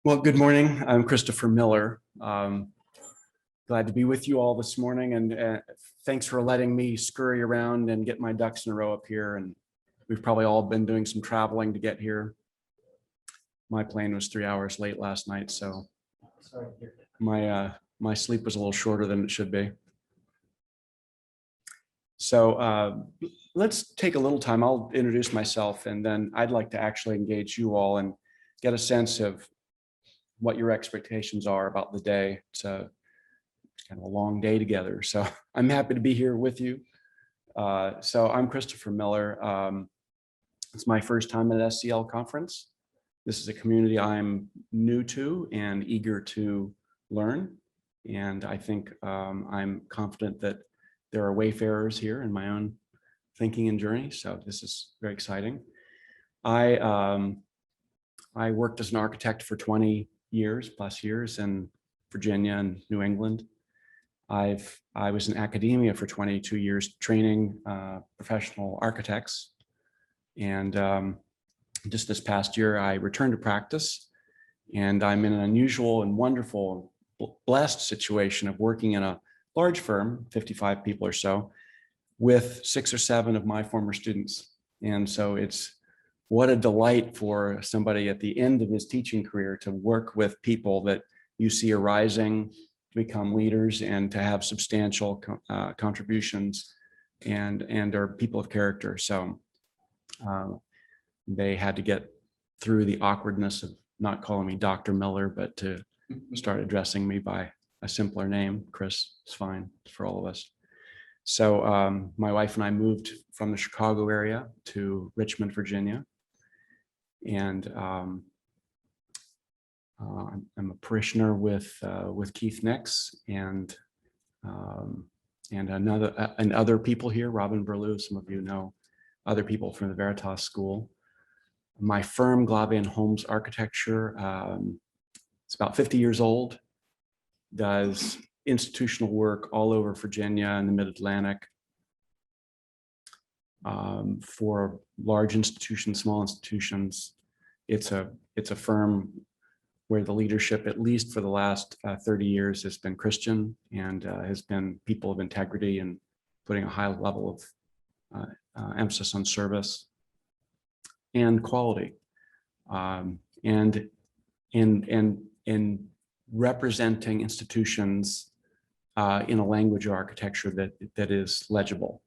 Well, good morning. I'm Christopher Miller. Glad to be with you all this morning, and thanks for letting me scurry around and get my ducks in a row up here. And we've probably all been doing some traveling to get here. My plane was 3 hours late last night, so my sleep was a little shorter than it should be. So let's take a little time. I'll introduce myself, and then I'd like to actually engage you all and get a sense of what your expectations are about the day. It's kind of a long day together, so I'm happy to be here with you. So I'm Christopher Miller. It's my first time at SCL conference. This is a community I'm new to and eager to learn, and I think I'm confident that there are wayfarers here in my own thinking and journey, so this is very exciting. I worked as an architect for 20 plus years in Virginia and New England. I was in academia for 22 years training professional architects. And just this past year, I returned to practice, and I'm in an unusual and wonderful, blessed situation of working in a large firm, 55 people or so, with 6 or 7 of my former students. And so it's what a delight for somebody at the end of his teaching career to work with people that you see arising to become leaders and to have substantial contributions and are people of character. So they had to get through the awkwardness of not calling me Dr. Miller, but to start addressing me by a simpler name. Chris is fine for all of us. So my wife and I moved from the Chicago area to Richmond, Virginia. And I'm a parishioner with Keith Nix and other people here. Robin Berlew, some of you know other people from the Veritas School. My firm, Glavian Holmes Architecture, it's about 50 years old, does institutional work all over Virginia and the Mid-Atlantic for large institutions, small institutions. It's a firm where the leadership, at least for the last 30 years, has been Christian and has been people of integrity and putting a high level of emphasis on service and quality, and representing institutions in a language of architecture that is legible.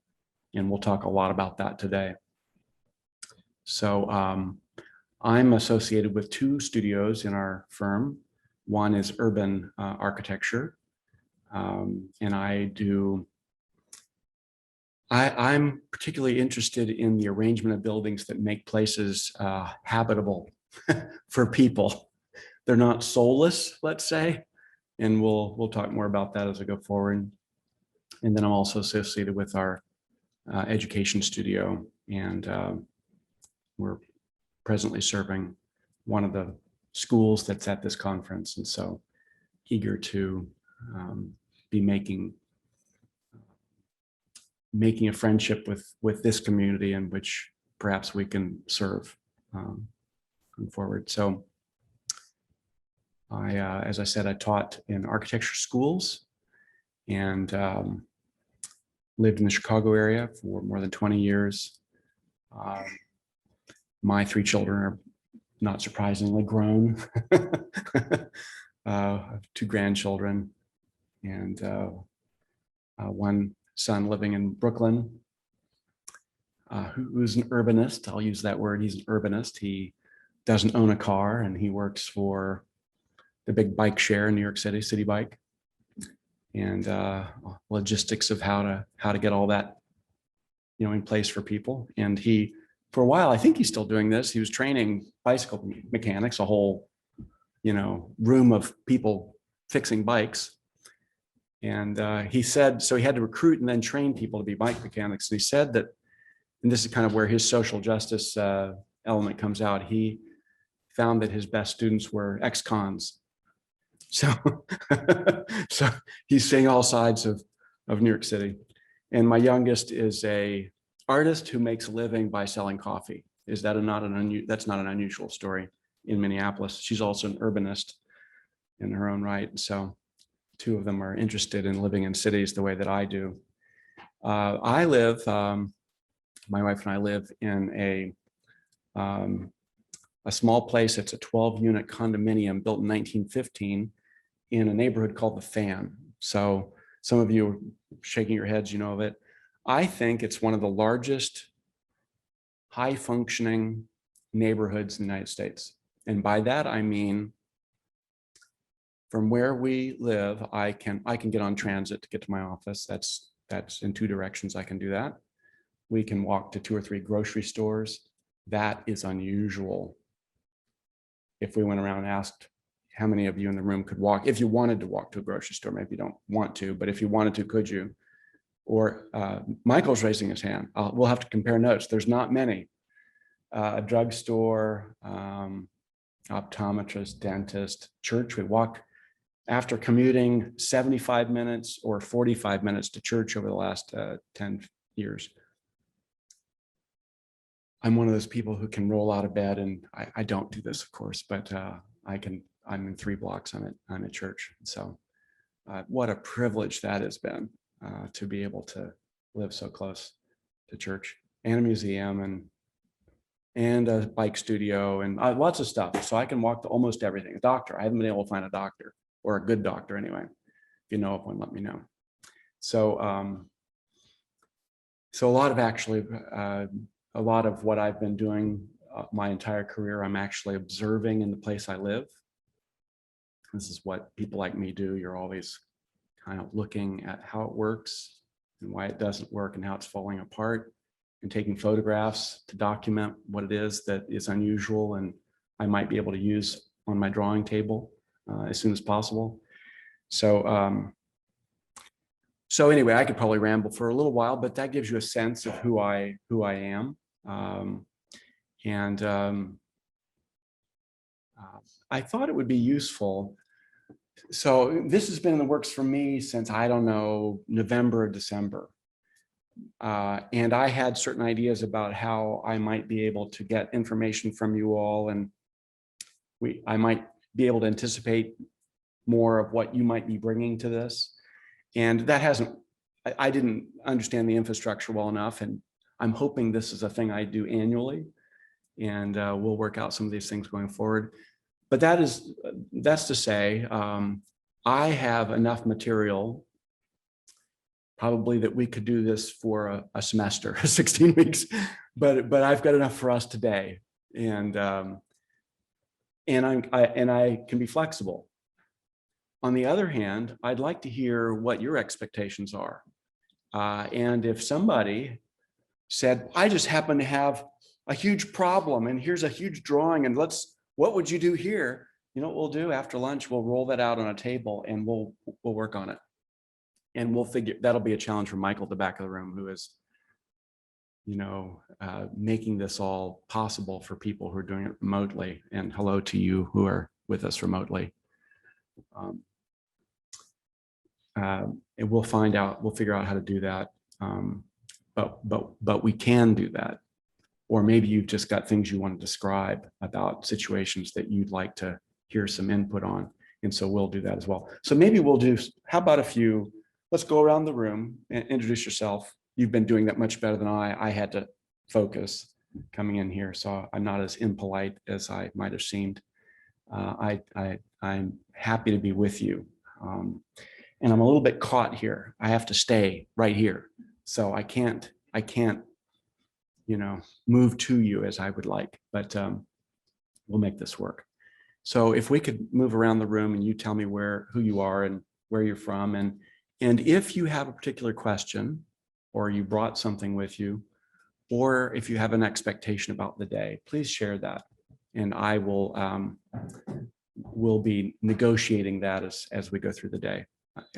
And we'll talk a lot about that today. So I'm associated with 2 studios in our firm. One is urban architecture, and I'm particularly interested in the arrangement of buildings that make places habitable for people. They're not soulless, let's say, and we'll talk more about that as I go forward. And then I'm also associated with our education studio, and we're presently serving one of the schools that's at this conference, and so eager to be making a friendship with this community in which perhaps we can serve going forward. So as I said, I taught in architecture schools and lived in the Chicago area for more than 20 years. My 3 children are not surprisingly grown. I have 2 grandchildren and one son living in Brooklyn, who's an urbanist. I'll use that word. He's an urbanist. He doesn't own a car, and he works for the big bike share in New York City, City Bike, and logistics of how to get all that in place for people. And he, for a while, I think he's still doing this. He was training bicycle mechanics, a whole room of people fixing bikes. And he said, so he had to recruit and then train people to be bike mechanics. And he said that, and this is kind of where his social justice element comes out, he found that his best students were ex-cons. So, so he's seeing all sides of New York City. And my youngest is a artist who makes a living by selling coffee. Is that that's not an unusual story in Minneapolis. She's also an urbanist in her own right. So two of them are interested in living in cities the way that I do. I live, my wife and I live in a small place. It's a 12-unit condominium built in 1915 in a neighborhood called the Fan. So some of you are shaking your heads, you know of it. I think it's one of the largest high-functioning neighborhoods in the United States. And by that, I mean, from where we live, I can get on transit to get to my office. That's in two directions. I can do that. We can walk to 2 or 3 grocery stores. That is unusual. If we went around and asked how many of you in the room could walk, if you wanted to walk to a grocery store, maybe you don't want to, but if you wanted to, could you? Or Michael's raising his hand. We'll have to compare notes. There's not many. A drugstore, optometrist, dentist, church. We walk after commuting 75 minutes or 45 minutes to church over the last 10 years. I'm one of those people who can roll out of bed, and I don't do this, of course, but I'm in 3 blocks. I'm at church. So what a privilege that has been to be able to live so close to church and a museum and a bike studio and lots of stuff. So I can walk to almost everything. A doctor, I haven't been able to find a doctor, or a good doctor anyway. If you know of one, let me know. So, so a lot of what I've been doing my entire career, I'm actually observing in the place I live. This is what people like me do. You're always kind of looking at how it works and why it doesn't work and how it's falling apart, and taking photographs to document what it is that is unusual and I might be able to use on my drawing table as soon as possible. So, so anyway, I could probably ramble for a little while, but that gives you a sense of who I am. I thought it would be useful. So this has been in the works for me since, I don't know, November or December. And I had certain ideas about how I might be able to get information from you all, and I might be able to anticipate more of what you might be bringing to this. And that I didn't understand the infrastructure well enough, and I'm hoping this is a thing I do annually, and we'll work out some of these things going forward. But that's to say, I have enough material probably that we could do this for a semester, 16 weeks, but I've got enough for us today, and I can be flexible. On the other hand, I'd like to hear what your expectations are. And if somebody said, I just happen to have a huge problem and here's a huge drawing, and what would you do here? You know what we'll do after lunch? We'll roll that out on a table and we'll work on it. And we'll figure, that'll be a challenge for Michael at the back of the room, who is, making this all possible for people who are doing it remotely. And hello to you who are with us remotely. And we'll figure out how to do that. But we can do that. Or maybe you've just got things you want to describe about situations that you'd like to hear some input on. And so we'll do that as well. So maybe we'll do, how about let's go around the room and introduce yourself. You've been doing that much better than I had to focus coming in here, so I'm not as impolite as I might have seemed. I'm happy to be with you. And I'm a little bit caught here. I have to stay right here. So I can't, move to you as I would like, but we'll make this work. So if we could move around the room and you tell me who you are and where you're from, and if you have a particular question, or you brought something with you, or if you have an expectation about the day, please share that. And I will be negotiating that as we go through the day.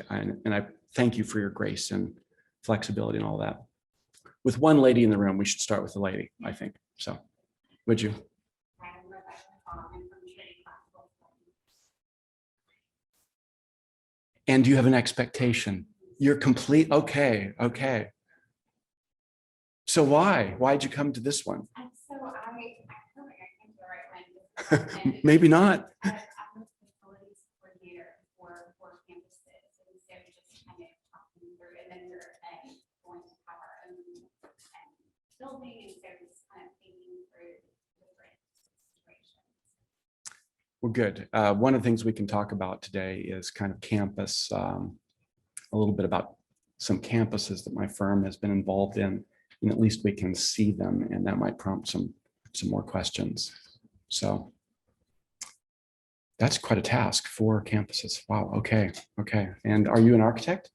And I thank you for your grace and flexibility and all that. With one lady in the room, we should start with the lady, I think. So, would you? And do you have an expectation? You're complete. Okay. So why'd you come to this one? So I feel like I came to the right Maybe not. I'm the facilities coordinator for campuses, and so just kind of talking through, and then we're going to have our own building, and so just kind of thinking through different situations. Well, good. One of the things we can talk about today is kind of campus, a little bit about some campuses that my firm has been involved in, and at least we can see them, and that might prompt some more questions. So that's quite a task, 4 campuses. Wow. Okay. Okay. And are you an architect?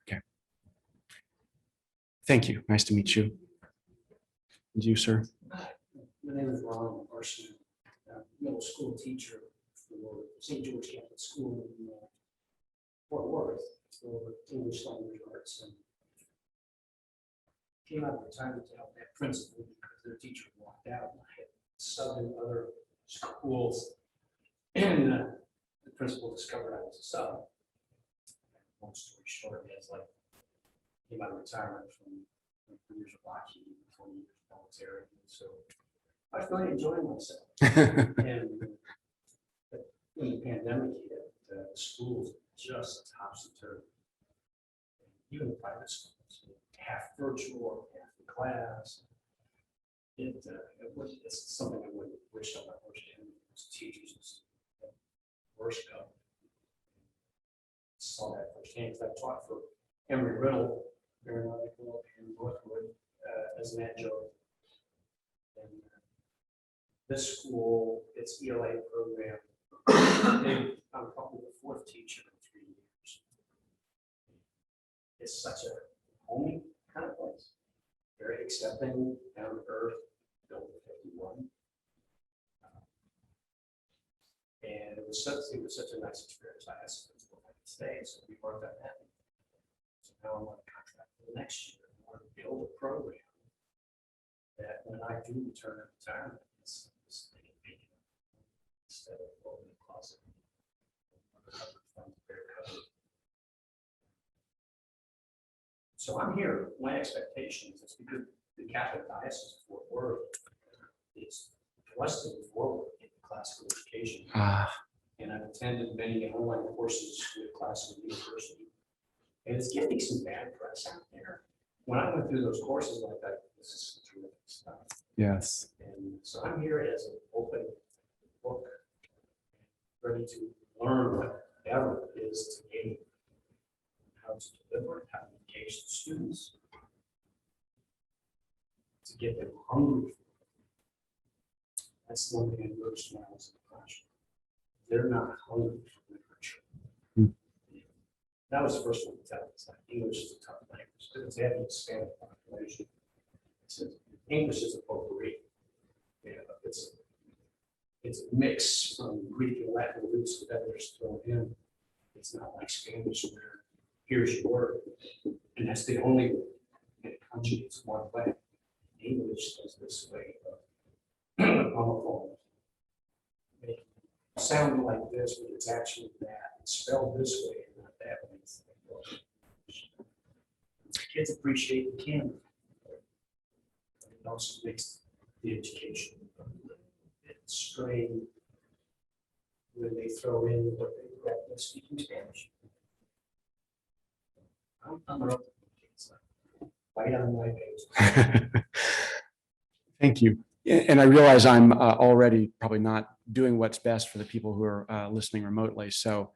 Okay. Thank you. Nice to meet you. And you, sir? My name is Ron Larson, middle school teacher for St. George Catholic School in Fort Worth for English language arts. And came out of retirement to help that principal because their teacher walked out, and I had subbed in other schools, and the principal discovered I was a sub. Long story short, it's like came out of retirement from 3 years of hockey, 20 years of military, and so I was really enjoying myself. And when the pandemic hit, the schools just topsy-turvy. Even the private schools, half virtual, half in class. It's something I would wish on my worst enemy was teachers. Worst go. Saw that firsthand because I taught for Emory Riddle, Aeronautical, and Northwood as an adjunct. And this school, its ELA program, I'm probably the 4th teacher in 3 years. It's such a homey kind of place, very accepting, down to earth, built in 51. And it was such a nice experience. I asked them to stay, so we worked on that. So now I'm on a contract for the next year. I want to build a program that when I do return to retirement, it's instead of opening the closet. So I'm here. My expectations is because the Catholic Diocese of Fort Worth is thrusting forward in classical education. And I've attended many online courses with classical university. And it's getting some bad press out there. When I went through those courses like that, this is terrific stuff. Yes. And so I'm here as an open book, ready to learn whatever it is to gain, how to deliver, how to engage the students, to get them hungry. That's one thing I noticed when I was in the classroom. They're not hungry for literature. That was the first one to tell me. It's like English is a tough language because it's having a Hispanic population. English is a potpourri. It's a mix from Greek and Latin roots that others thrown in. It's not like Spanish where here's your word, and that's the only way. It conjugates one way. English does this way of homophone. It sound like this, but it's actually that. It's spelled this way and not that way. Kids appreciate the camera. It also makes the education strain when they throw in what they practice speaking Spanish. I'm right on my page. Thank you. And I realize I'm already probably not doing what's best for the people who are listening remotely. So,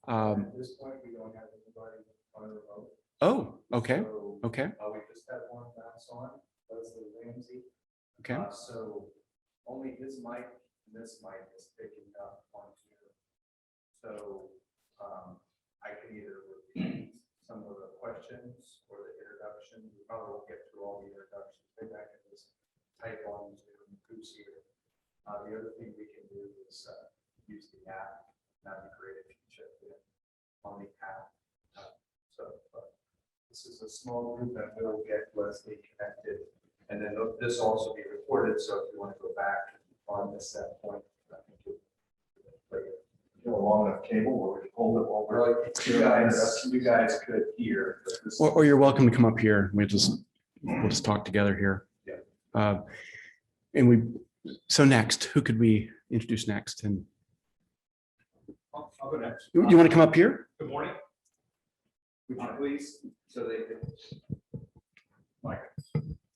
at this point, we don't have anybody on remote. oh, okay, So, okay, we just have one mouse on, Leslie Ramsey. okay. So only his mic and this mic is picking up on here. So I can either repeat some of the questions or the introduction. We probably won't get through all the introductions. Maybe I can just type on Zoom who's here. The other thing we can do is use the app. That'd be great if you check in on the app. This is a small group that will get Leslie connected. And then this will also be recorded. So if you want to go back on this that point, I think you'll a long enough cable where we can hold it while we're like, you guys could hear. Or you're welcome to come up here. We'll just talk together here. Yeah. And so next, who could we introduce next. And I'll go next. you want to come up here? Good morning. Would you please, so they can. Mike.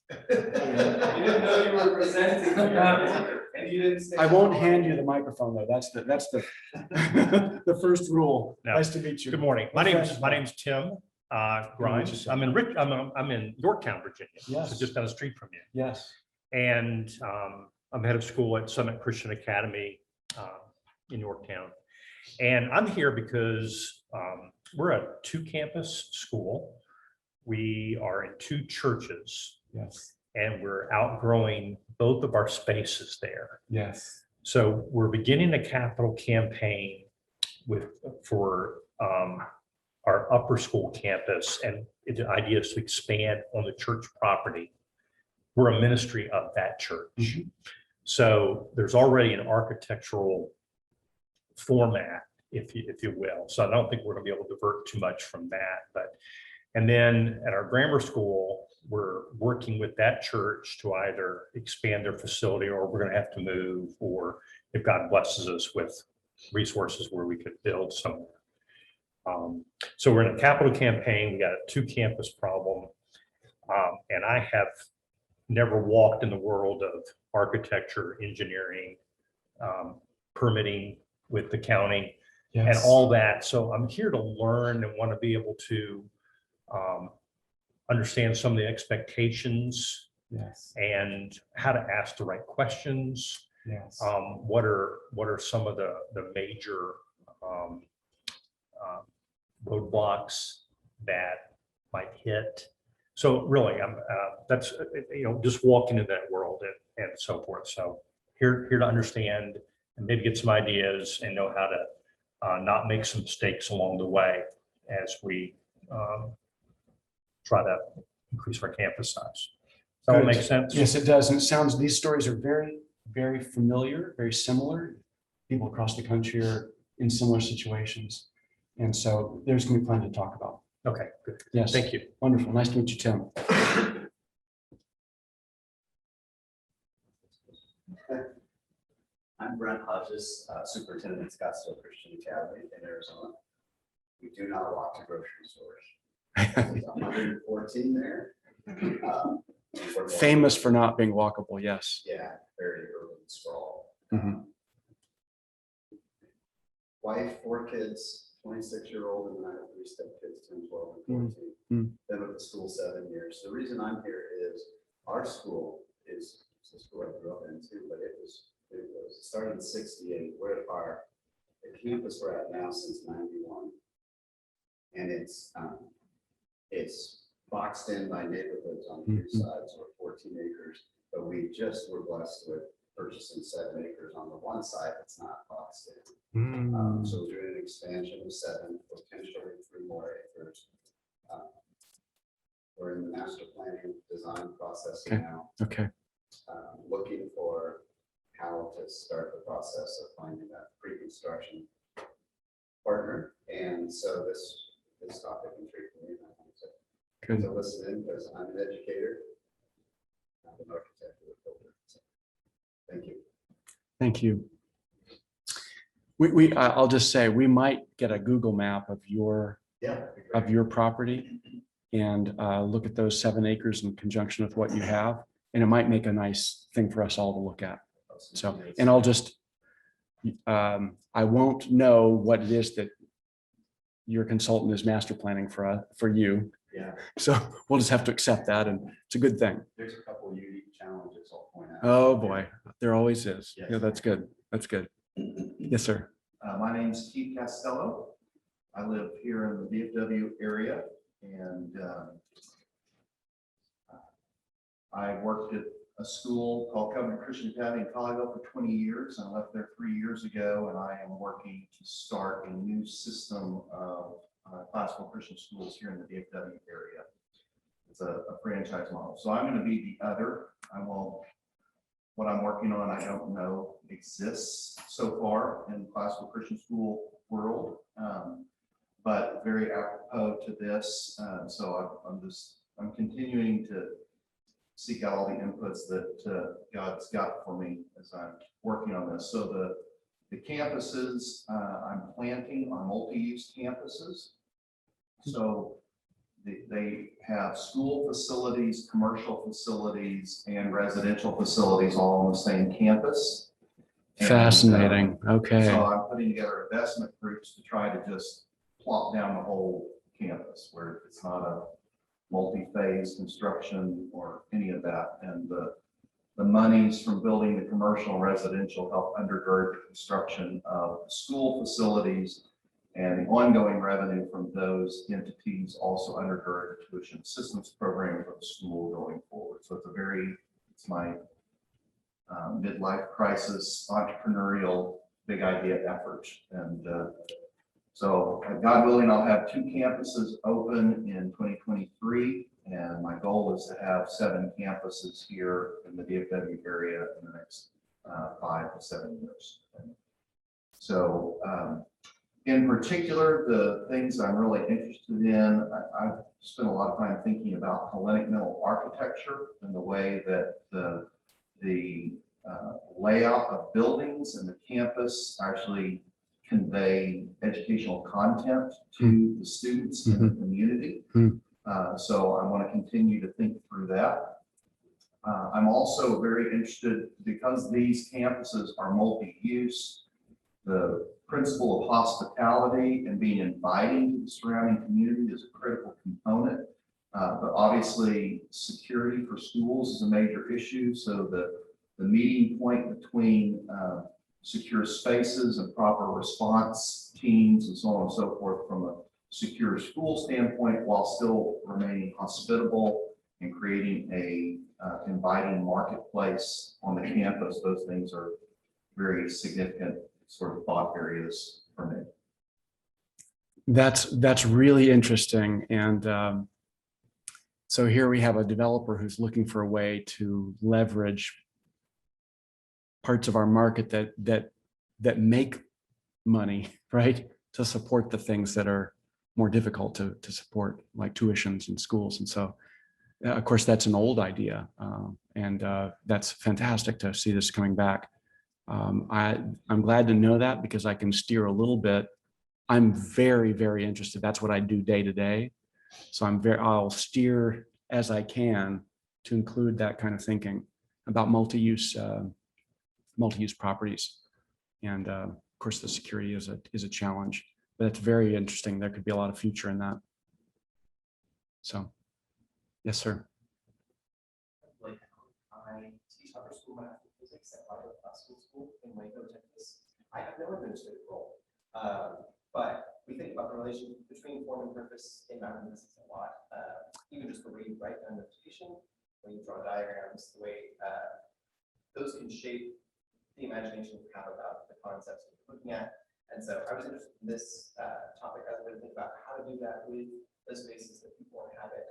You didn't know you were presenting. And you didn't say. I won't hand you the microphone though. That's the the first rule. No. Nice to meet you. Good morning. My name's Tim Grimes. I'm in Yorktown, Virginia. Yes. So just down the street from you. Yes. And I'm head of school at Summit Christian Academy in Yorktown. And I'm here because we're a 2-campus school. We are in 2 churches, Yes. and we're outgrowing both of our spaces there. Yes. So we're beginning a capital campaign for our upper school campus, and the idea is to expand on the church property. We're a ministry of that church. Mhm. So there's already an architectural format, if you will. So I don't think we're gonna be able to divert too much from that. And then at our grammar school, we're working with that church to either expand their facility, or we're gonna have to move, or if God blesses us with resources where we could build somewhere. So we're in a capital campaign. We got a 2-campus problem. And I have never walked in the world of architecture, engineering, permitting with the county and all that. So I'm here to learn and want to be able to understand some of the expectations Yes. and how to ask the right questions. Yes. What are some of the major roadblocks that might hit? So really, that's just walking into that world and so forth. So here to understand and maybe get some ideas and know how to not make some mistakes along the way as we try to increase our campus size. Does that all Good. make sense? Yes, it does. And it sounds, these stories are very, very familiar, very similar. People across the country are in similar situations. And so there's going to be plenty to talk about. Okay, good. Yes. Thank you. Wonderful. Nice to meet you, Tim. I'm Brent Hodges, Superintendent at Scottsdale Christian Academy in Arizona. We do not walk to grocery stores. There's 114 there. We're Famous for not being walkable. Yes. Yeah, very urban sprawl. Mhm. Wife, 4 kids, 26-year-old, and I have 3 stepkids, 10, 12, and 14. Been with the school 7 years. The reason I'm here is our school is the school I grew up in too, but it was started in '68. We're at the campus we're at now since '91, and it's boxed in by neighborhoods on 3 sides, or 14 acres. But we just were blessed with purchasing 7 acres on the one side that's not boxed in. So we're doing an expansion of 7, potentially 3 more acres. We're in the master planning design process now, Okay. looking for how to start the process of finding that pre-construction partner. And so this topic intrigued me, and I wanted Good. to listen in because I'm an educator. I'm an architect with a builder. So, thank you. Thank you. I'll just say, we might get a Google map of your Yeah. that'd be great. property and look at those 7 acres in conjunction with what you have. And it might make a nice thing for us all to look at. So, and I'll just, I won't know what it is that your consultant is master planning for you. Yeah, So we'll just have to accept that, and it's a good thing. there's a couple of unique challenges I'll point out. Oh, boy, there always is. Yes. Yeah, that's good. That's good. Yes, sir. My name's Keith Costello. I live here in the DFW area, and I worked at a school called Covenant Christian Academy in Colleyville for 20 years. I left there 3 years ago, and I am working to start a new system of classical Christian schools here in the DFW area. It's a franchise model. So I'm going to be the other. What I'm working on, I don't know exists so far in the classical Christian school world, but very apropos to this. So I'm continuing to seek out all the inputs that God's got for me as I'm working on this. So the campuses I'm planting are multi-use campuses. So they have school facilities, commercial facilities, and residential facilities all on the same campus. And, Fascinating. Okay. So I'm putting together investment groups to try to just plop down the whole campus where it's not a multi-phase construction or any of that. And the monies from building the commercial and residential help undergird the construction of school facilities, and the ongoing revenue from those entities also undergird the tuition assistance program for the school going forward. So it's my midlife crisis, entrepreneurial, big idea effort. And so God willing, I'll have 2 campuses open in 2023. And my goal is to have 7 campuses here in the DFW area in the next 5 to 7 years. And so in particular, the things I'm really interested in, I've spent a lot of time thinking about Hellenic mental architecture and the way that the layout of buildings and the campus actually convey educational content to the students in the community. So I want to continue to think through that. I'm also very interested, because these campuses are multi-use, the principle of hospitality and being inviting to the surrounding community is a critical component. But obviously, security for schools is a major issue. So the meeting point between secure spaces and proper response teams and so on and so forth from a secure school standpoint, while still remaining hospitable and creating a inviting marketplace on the campus, those things are very significant sort of thought areas for me. That's really interesting. And so here we have a developer who's looking for a way to leverage parts of our market that make money, right, to support the things that are more difficult to support, like tuitions in schools. And so, of course, that's an old idea, and that's fantastic to see this coming back. I'm glad to know that, because I can steer a little bit. I'm very, very interested. That's what I do day to day. So I'll steer as I can to include that kind of thinking about multi-use properties. And of course, the security is a challenge, but it's very interesting. There could be a lot of future in that. So, yes, sir. I teach upper school math and physics at Bible Classical School in Waco, Texas. I have no administrative role, but we think about the relation between form and purpose in mathematics a lot. Even just the way you write a notation, when you draw diagrams, the way those can shape the imagination you have about the concepts you're looking at. And so I was interested in this topic as a way to think about how to do that with the spaces that people inhabit.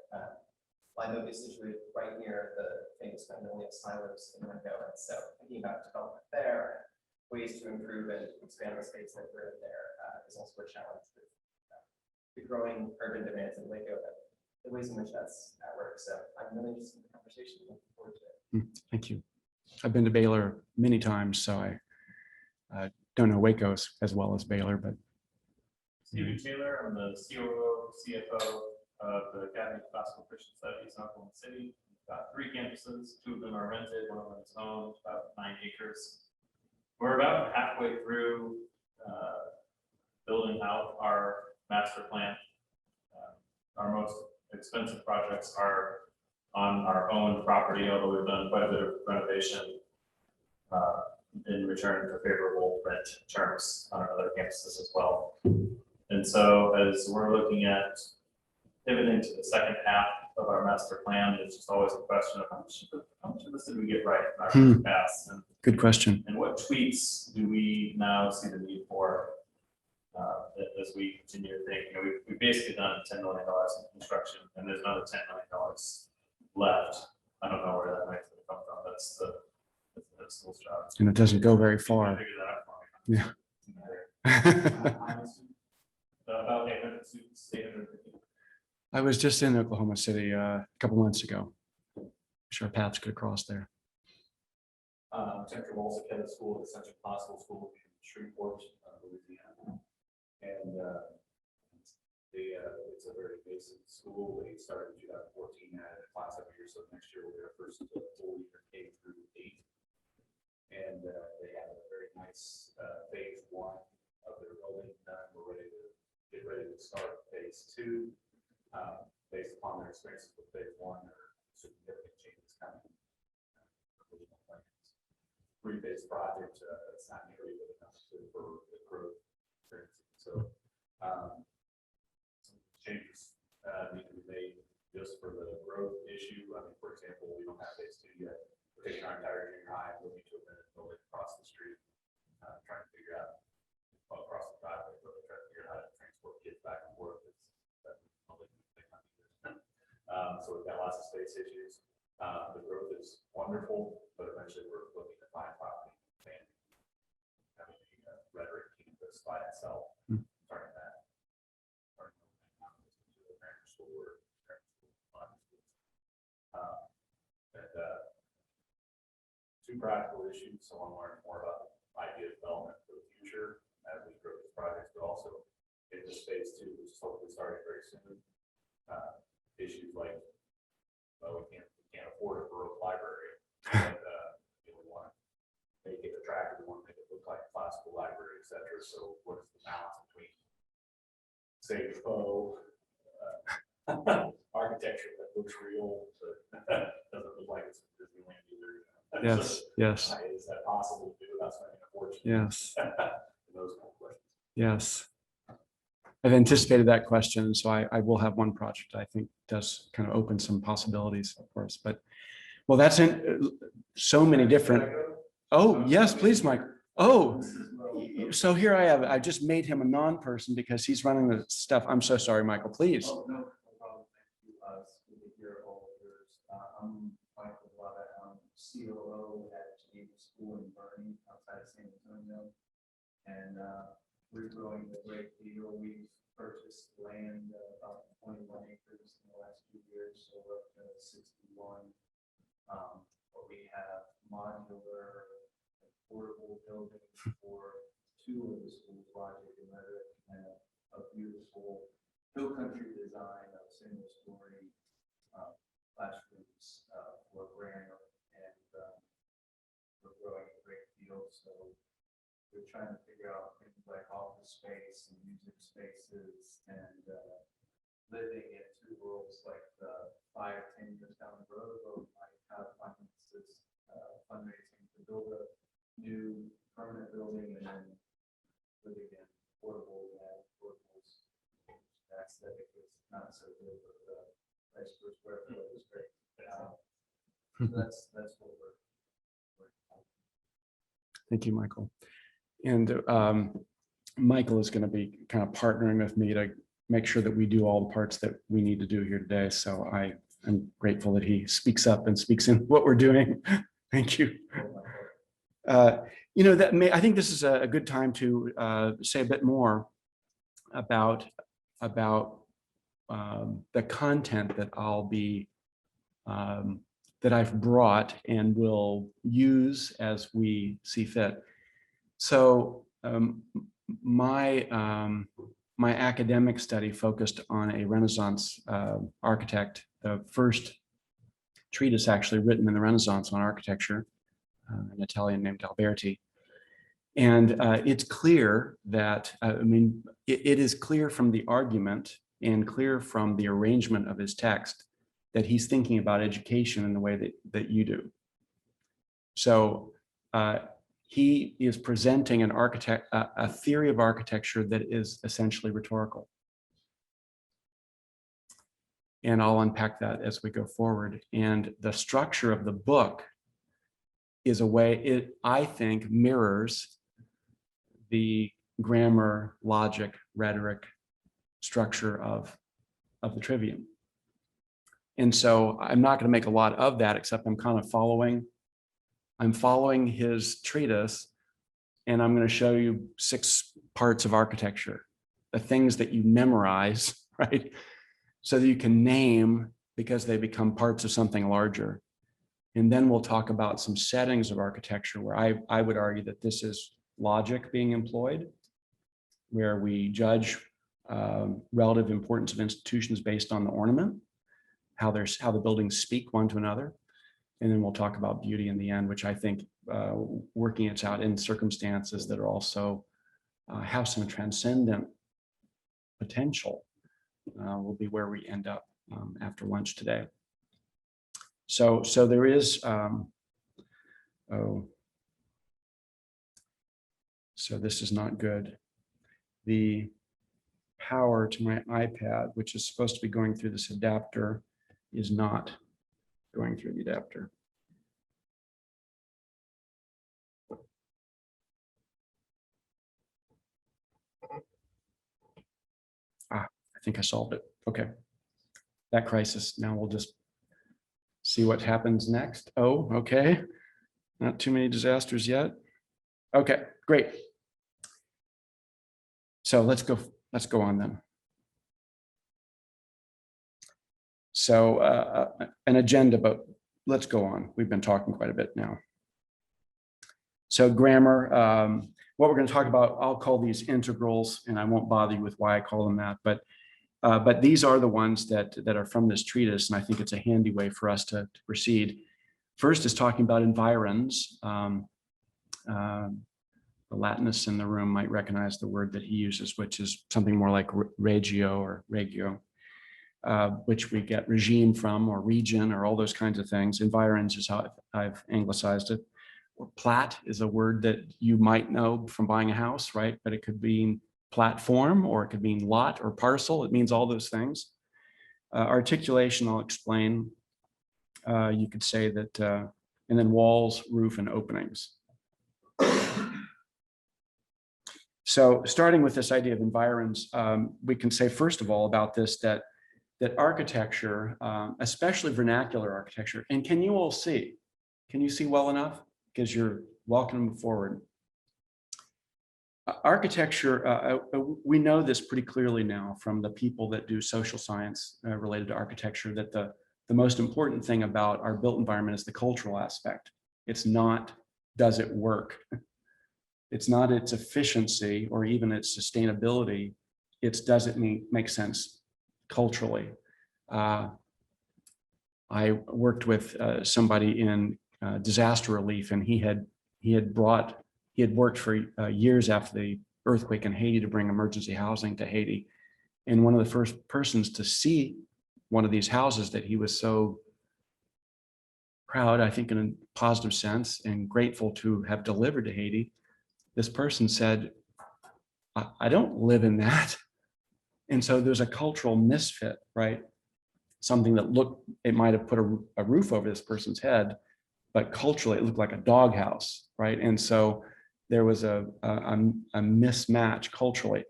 Live is situated right near the famous Magnolia silos in Waco, and so thinking about development there, ways to improve and expand the space that we're in there is also a challenge with the growing urban demands in Waco, and the ways in which that's at work. So I'm really interested in the conversation. Looking forward to it. Thank you. I've been to Baylor many times, so I don't know Waco as well as Baylor, but. Stephen Taylor, I'm the COO, CFO of the Academy of Classical Christian Studies in Oklahoma City. We've got 3 campuses, 2 of them are rented, 1 of them is owned, about 9 acres. We're about halfway through building out our master plan. Our most expensive projects are on our own property, although we've done quite a bit of renovation in return for favorable rent terms on our other campuses as well. And so as we're looking at pivoting to the second half of our master plan, it's just always a question of how much of this did we get right in our first pass? And Good question. and what tweaks do we now see the need for as we continue to think? You know, we've basically done $10 million in construction, and there's another $10 million left. I don't know where that money's going to come from. That's the school's job. And it doesn't go very far. Figure that out for me. Yeah. About 800 students, 850. I was just in Oklahoma City a couple months ago. Wish our paths could cross there. Central also head of school at Central Possible School in Shreveport, Louisiana. And it's a very basic school. They started in 2014, had a class every year, so next year we'll be our first full year K through 8. And they have a very nice phase 1 of their building done. We're ready to start phase 2. Based upon their experiences with phase 1, there are significant changes coming. Original plans. 3-phase project, it's not nearly good enough for the growth. So some changes need to be made just for the growth issue. I mean, for example, we don't have phase 2 yet. We're taking our entire junior high, moving to a minute building across the street, trying to figure out across the driveway, but we're trying to figure out how to transport kids back and forth. So we've got lots of space issues. The growth is wonderful, but eventually we're looking to find property and having the rhetoric campus by itself. Starting that. Two practical issues. So I want to learn more about idea development for the future as we grow these projects, but also in this phase 2, which is hopefully starting very soon. Issues like, well, we can't afford a Baroque library, and we want to make it attractive. We want to make it look like a classical library, etc. So, what is the balance between, say, faux architecture that looks real but doesn't look like it's Disneyland either? Yes, yes, Is that possible to do without spending a fortune? yes, Those kind of questions. yes. I've anticipated that question, so I will have one project I think does kind of open some possibilities for us. But well, that's in so many different. Oh yes, please, Mike. Oh, so here I just made him a non-person because he's running the stuff. I'm so sorry, Michael. Please. Oh, no problem. Thank you. It's good to hear all of yours. I'm Michael Lovett. I'm COO at Geneva School in Bernie, outside of San Antonio. And we're growing a great deal. We've purchased land about 21 acres in the last 2 years, so we're up to 61. But we have modular portable buildings for 2 of the schools, Logic and Rhetoric, and a beautiful hill country design of single-story classrooms for grammar, and we're growing a great deal. So we're trying to figure out things like office space and music spaces and living in 2 worlds, like 5-10 years down the road, where we might have finances, fundraising to build a new permanent building and then living in portables. That aesthetic is not so good, but the price per square foot is great. So that's what we're Thank you, Michael. And Michael is going to be kind of partnering with me to make sure that we do all the parts that we need to do here today. So I'm grateful that he speaks up and speaks in what we're doing. Thank you. You know, I think this is a good time to say a bit more about the content that I'll be that I've brought and will use as we see fit. So my academic study focused on a Renaissance architect, the first treatise actually written in the Renaissance on architecture, an Italian named Alberti. And it's clear that, it is clear from the argument and clear from the arrangement of his text that he's thinking about education in the way that you do. So he is presenting a theory of architecture that is essentially rhetorical. And I'll unpack that as we go forward. And the structure of the book is a way it, I think, mirrors the grammar, logic, rhetoric structure of the Trivium. And so I'm not going to make a lot of that, except I'm kind of following his treatise, and I'm going to show you 6 parts of architecture, the things that you memorize, right? So that you can name because they become parts of something larger. And then we'll talk about some settings of architecture where I would argue that this is logic being employed, where we judge relative importance of institutions based on the ornament, how the buildings speak one to another. And then we'll talk about beauty in the end, which I think working it out in circumstances that are also have some transcendent potential will be where we end up after lunch today. So there is, so this is not good. The power to my iPad, which is supposed to be going through this adapter, is not going through the adapter. I think I solved it. Okay. That crisis. Now we'll just see what happens next. Oh, okay. Not too many disasters yet. Okay, great. So let's go on then. So an agenda, but let's go on. We've been talking quite a bit now. So grammar, what we're going to talk about, I'll call these integrals, and I won't bother you with why I call them that, but these are the ones that are from this treatise, and I think it's a handy way for us to proceed. First is talking about environs. The Latinists in the room might recognize the word that he uses, which is something more like regio or regio, which we get regime from, or region, or all those kinds of things. Environs is how I've anglicized it. Or plat is a word that you might know from buying a house, right? But it could mean platform, or it could mean lot or parcel. It means all those things. Articulation, I'll explain. You could say that, and then walls, roof, and openings. So starting with this idea of environs, we can say, first of all, about this, that architecture, especially vernacular architecture, and can you all see? Can you see well enough? Because you're welcome forward. Architecture, we know this pretty clearly now from the people that do social science related to architecture, that the most important thing about our built environment is the cultural aspect. It's not, does it work? It's not its efficiency or even its sustainability. It's, does it make sense culturally? I worked with somebody in disaster relief, and he had worked for years after the earthquake in Haiti to bring emergency housing to Haiti. And one of the first persons to see one of these houses that he was so proud, I think in a positive sense, and grateful to have delivered to Haiti, this person said, I don't live in that. And so there's a cultural misfit, right? Something that looked, it might have put a roof over this person's head, but culturally it looked like a doghouse, right? And so there was a mismatch culturally.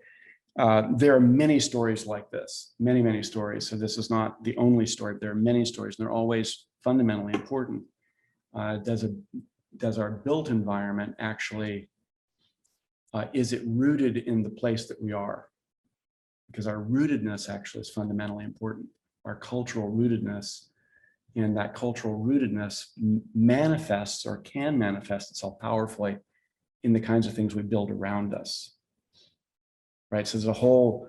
There are many stories like this, many stories. So this is not the only story, but there are many stories, and they're always fundamentally important. Does our built environment actually, is it rooted in the place that we are? Because our rootedness actually is fundamentally important. Our cultural rootedness, and that cultural rootedness manifests, or can manifest itself powerfully in the kinds of things we build around us. Right, so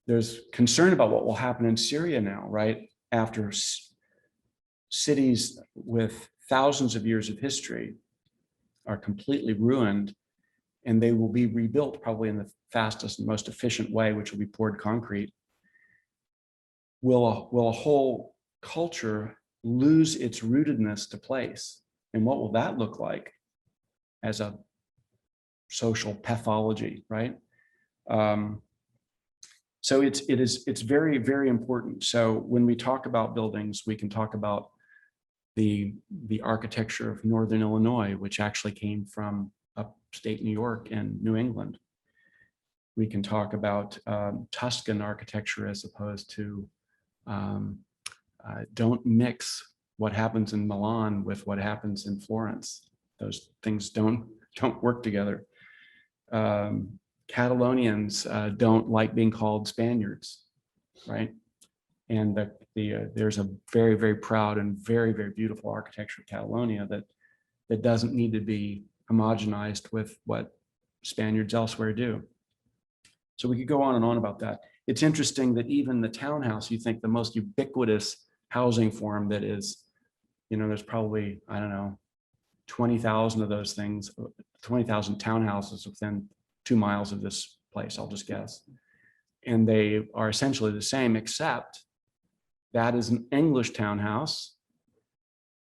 there's concern about what will happen in Syria now, right? After cities with thousands of years of history are completely ruined, and they will be rebuilt probably in the fastest and most efficient way, which will be poured concrete. Will a whole culture lose its rootedness to place? And what will that look like as a social pathology, right? So it's very, very important. So when we talk about buildings, we can talk about the architecture of Northern Illinois, which actually came from upstate New York and New England. We can talk about Tuscan architecture as opposed to, don't mix what happens in Milan with what happens in Florence. Those things don't work together. Catalonians don't like being called Spaniards, right? And there's a very, very proud and very, very beautiful architecture of Catalonia that doesn't need to be homogenized with what Spaniards elsewhere do. So we could go on and on about that. It's interesting that even the townhouse, you think the most ubiquitous housing form that is, there's probably, I don't know, 20,000 of those things, 20,000 townhouses within 2 miles of this place, I'll just guess. And they are essentially the same, except that is an English townhouse.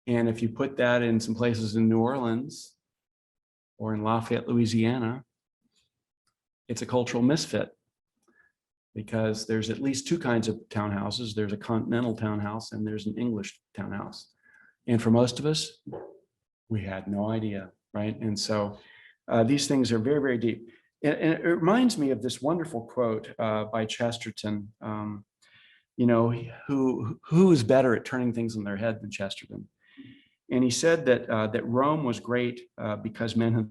And if you put that in some places in New Orleans or in Lafayette, Louisiana, it's a cultural misfit, because there's at least 2 kinds of townhouses. There's a continental townhouse and there's an English townhouse. And for most of us, we had no idea, right? And so these things are very, very deep. And it reminds me of this wonderful quote by Chesterton. Who is better at turning things on their head than Chesterton? And he said that Rome was great because men had.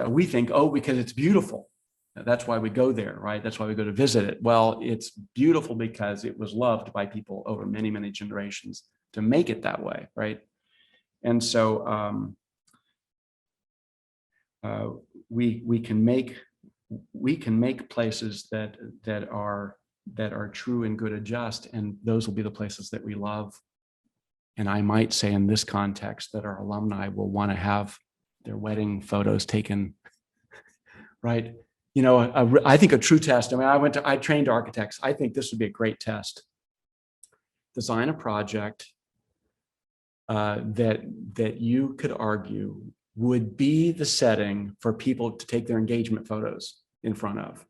We think, oh, because it's beautiful. That's why we go there, right? That's why we go to visit it. Well, it's beautiful because it was loved by people over many, many generations to make it that way, right? And so we can make places that are true and good and just, and those will be the places that we love. And I might say in this context that our alumni will want to have their wedding photos taken, right? I think a true test. I mean, I trained architects. I think this would be a great test. Design a project that you could argue would be the setting for people to take their engagement photos in front of.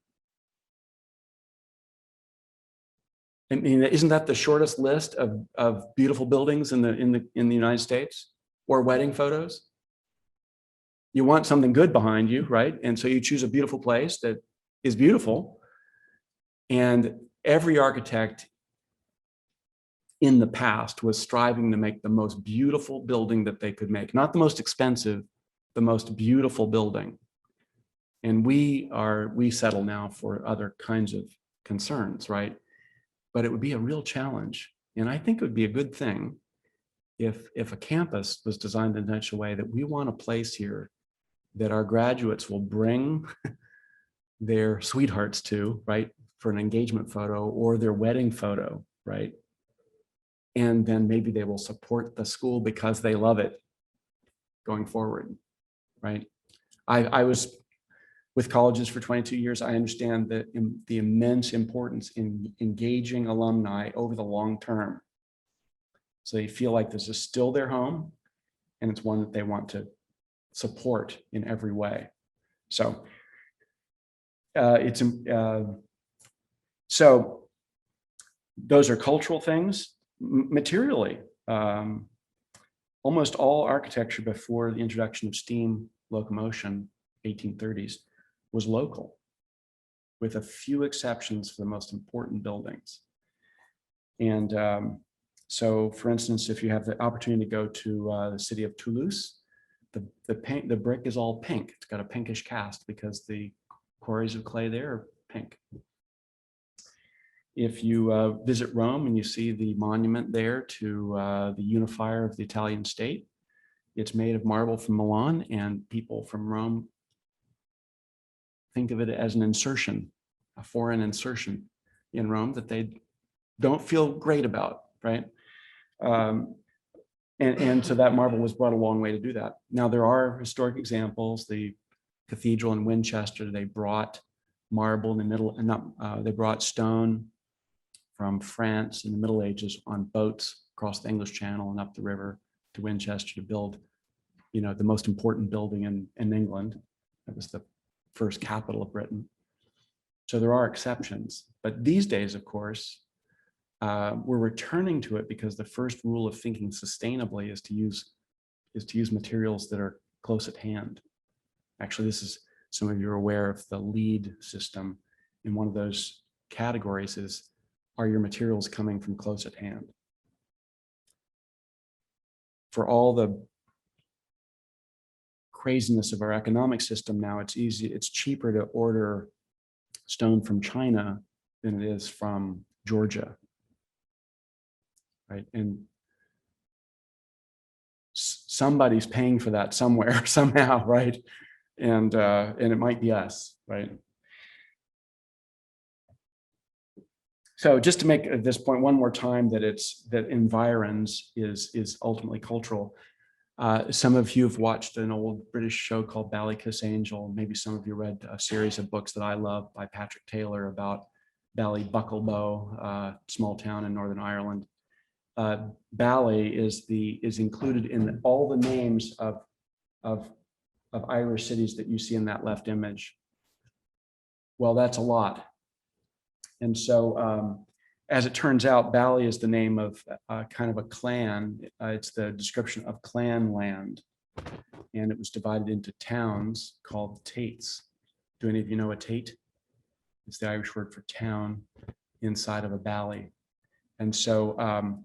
I mean, isn't that the shortest list of beautiful buildings in the United States, or wedding photos? You want something good behind you, right? And so you choose a beautiful place that is beautiful. And every architect in the past was striving to make the most beautiful building that they could make, not the most expensive, the most beautiful building. And we settle now for other kinds of concerns, right? But it would be a real challenge. And I think it would be a good thing if a campus was designed in such a way that we want a place here that our graduates will bring their sweethearts to, right, for an engagement photo or their wedding photo, right? And then maybe they will support the school because they love it going forward, right? I was with colleges for 22 years. I understand the immense importance in engaging alumni over the long term. So they feel like this is still their home and it's one that they want to support in every way. So so those are cultural things. Materially, almost all architecture before the introduction of steam locomotion, 1830s, was local, with a few exceptions for the most important buildings. And so, for instance, if you have the opportunity to go to the city of Toulouse, the brick is all pink. It's got a pinkish cast because the quarries of clay there are pink. If you visit Rome and you see the monument there to the unifier of the Italian state, it's made of marble from Milan, and people from Rome think of it as an insertion, a foreign insertion in Rome that they don't feel great about, right? And so that marble was brought a long way to do that. Now, there are historic examples. The cathedral in Winchester, they brought marble in the middle, and they brought stone from France in the Middle Ages on boats across the English Channel and up the river to Winchester to build, the most important building in England. It was the first capital of Britain. So there are exceptions, but these days, of course, we're returning to it because the first rule of thinking sustainably is to use materials that are close at hand. Actually, some of you are aware of the LEED system, and one of those categories is, are your materials coming from close at hand? For all the craziness of our economic system now, it's cheaper to order stone from China than it is from Georgia. Right, and somebody's paying for that somewhere, somehow, right? And it might be us, right? So just to make this point one more time, that environs is ultimately cultural. Some of you have watched an old British show called Ballykiss Angel. Maybe some of you read a series of books that I love by Patrick Taylor about Ballybucklebow, small town in Northern Ireland. Bally is included in all the names of Irish cities that you see in that left image. Well, that's a lot. And so as it turns out, Bally is the name of kind of a clan. It's the description of clan land. And it was divided into towns called tates. Do any of you know a tate? It's the Irish word for town inside of a bally. And so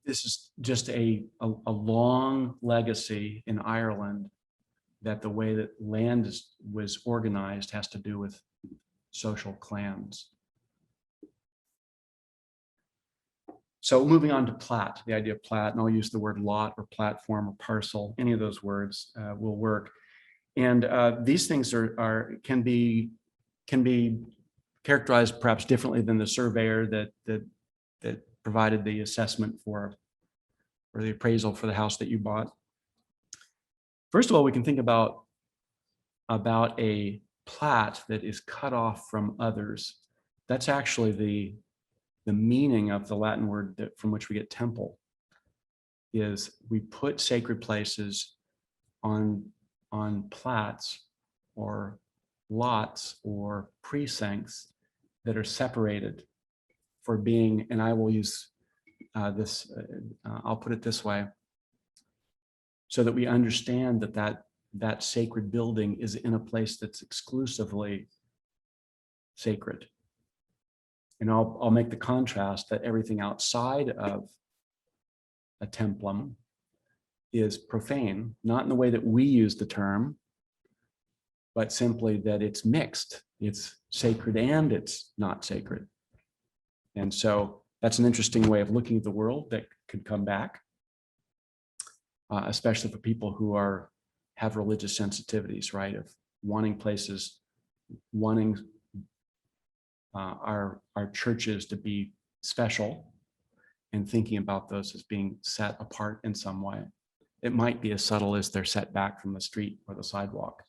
this is just a long legacy in Ireland, that the way that land was organized has to do with social clans. So moving on to plat, the idea of plat, and I'll use the word lot or platform or parcel, any of those words will work. And these things can be characterized perhaps differently than the surveyor that provided the assessment for or the appraisal for the house that you bought. First of all, we can think about a plat that is cut off from others. That's actually the meaning of the Latin word from which we get temple, is we put sacred places on plats or lots or precincts that are separated for being, and I will use I'll put it this way, so that we understand that sacred building is in a place that's exclusively sacred. And I'll make the contrast that everything outside of a templum is profane, not in the way that we use the term, but simply that it's mixed. It's sacred and it's not sacred. And so that's an interesting way of looking at the world that could come back, especially for people who have religious sensitivities, right? Of wanting places, wanting our churches to be special, and thinking about those as being set apart in some way. It might be as subtle as they're set back from the street or the sidewalk.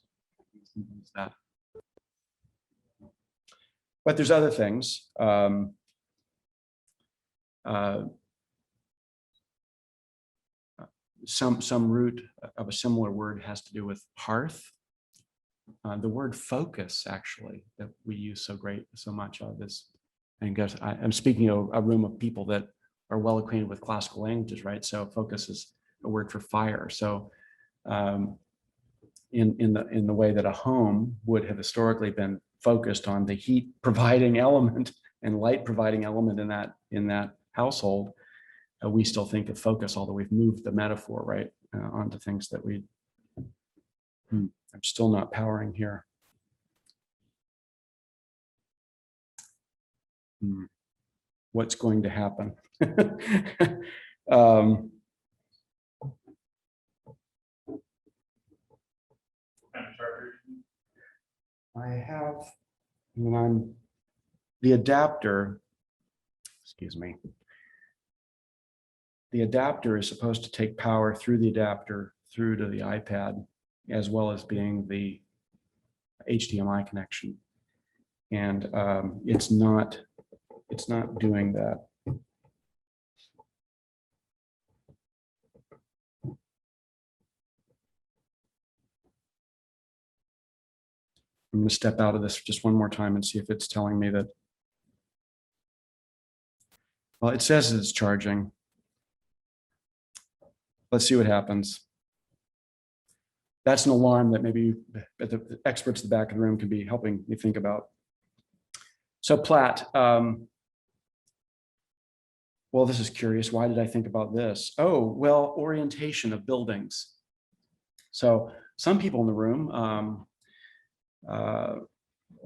But there's other things. Some root of a similar word has to do with hearth. The word focus, actually, that we use so much of is, and guess I'm speaking of a room of people that are well acquainted with classical languages, right? So focus is a word for fire. So in the way that a home would have historically been focused on the heat providing element and light providing element in that household, we still think of focus, although we've moved the metaphor right onto things that we. I'm still not powering here. What's going to happen? I have, when the adapter, excuse me. The adapter is supposed to take power through the adapter through to the iPad, as well as being the HDMI connection. And it's not doing that. I'm going to step out of this just one more time and see if it's telling me that. Well, it says it's charging. Let's see what happens. That's an alarm that maybe the experts at the back of the room can be helping me think about. So plat. Well, this is curious. Why did I think about this? Oh, well, orientation of buildings. So some people in the room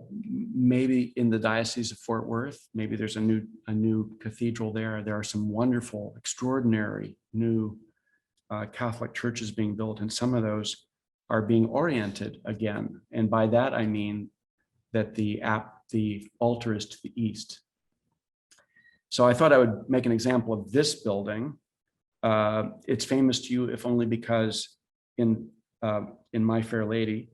maybe in the Diocese of Fort Worth, maybe there's a new cathedral there. There are some wonderful, extraordinary new Catholic churches being built, and some of those are being oriented again. And by that, I mean that the altar is to the east. So I thought I would make an example of this building. It's famous to you, if only because in My Fair Lady,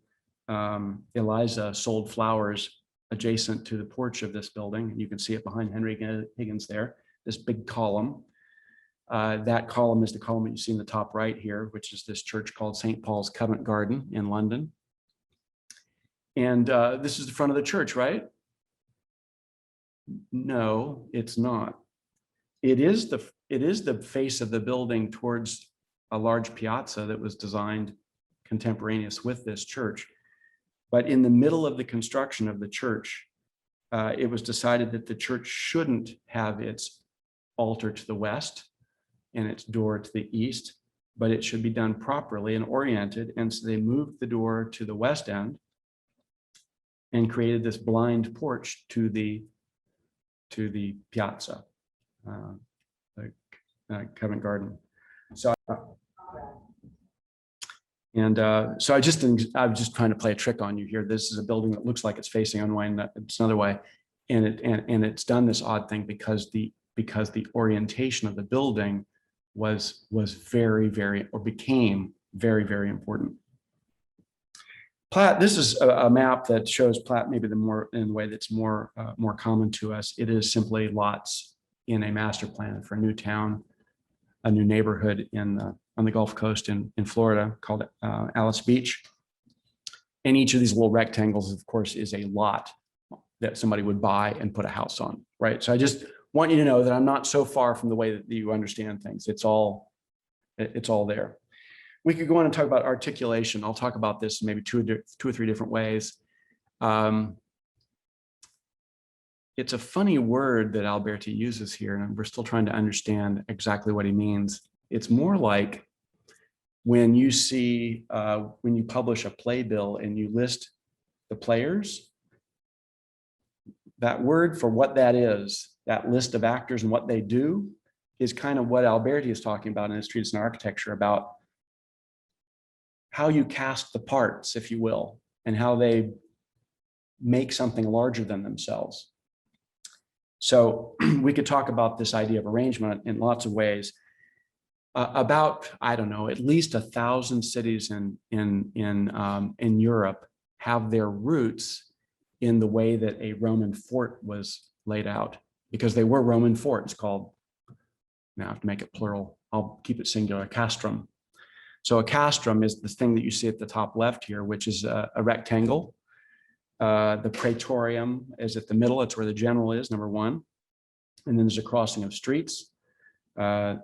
Eliza sold flowers adjacent to the porch of this building. You can see it behind Henry Higgins there, this big column. That column is the column that you see in the top right here, which is this church called St. Paul's Covent Garden in London. And this is the front of the church, right? No, it's not. It is the face of the building towards a large piazza that was designed contemporaneous with this church. But in the middle of the construction of the church, it was decided that the church shouldn't have its altar to the west and its door to the east, but it should be done properly and oriented. And so they moved the door to the west end and created this blind porch to the piazza, the Covent Garden. So, so I'm just trying to play a trick on you here. This is a building that looks like it's facing one way, and it's another way, and it's done this odd thing because the orientation of the building was very, or became very important. Platt, this is a map that shows Platt maybe in the way that's more common to us. It is simply lots in a master plan for a new town, a new neighborhood on the Gulf Coast in Florida called Alice Beach. And each of these little rectangles, of course, is a lot that somebody would buy and put a house on, right? So I just want you to know that I'm not so far from the way that you understand things. It's all there. We could go on and talk about articulation. I'll talk about this in maybe two or three different ways. It's a funny word that Alberti uses here, and we're still trying to understand exactly what he means. It's more like when you see, when you publish a playbill and you list the players, that word for what that is, that list of actors and what they do, is kind of what Alberti is talking about in his treatise on architecture, about how you cast the parts, if you will, and how they make something larger than themselves. So we could talk about this idea of arrangement in lots of ways. About, I don't know, at least 1,000 cities in Europe have their roots in the way that a Roman fort was laid out, because they were Roman forts called, now I have to make it plural, I'll keep it singular, castrum. So a castrum is the thing that you see at the top left here, which is a rectangle. The praetorium is at the middle. It's where the general is, number one. And then there's a crossing of streets that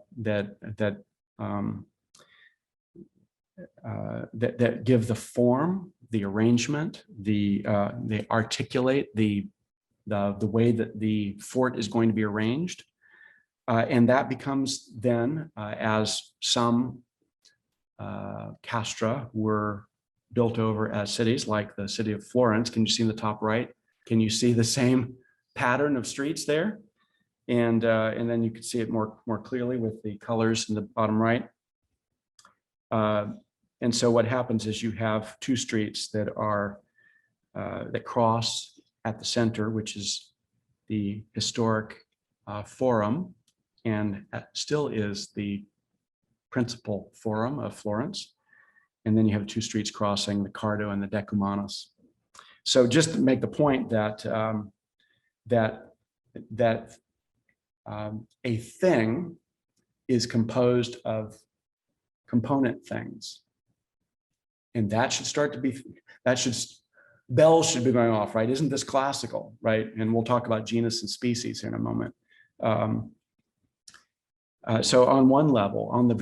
give the form, the arrangement, they articulate the way that the fort is going to be arranged. And that becomes then, as some castra were built over as cities, like the city of Florence. Can you see in the top right? Can you see the same pattern of streets there? And then you can see it more clearly with the colors in the bottom right. And so what happens is you have two streets that are that cross at the center, which is the historic forum, and still is the principal forum of Florence. And then you have two streets crossing, the Cardo and the Decumanus. So just to make the point that a thing is composed of component things. And that should start to be, bells should be going off, right? Isn't this classical, right? And we'll talk about genus and species here in a moment. So on one level, on the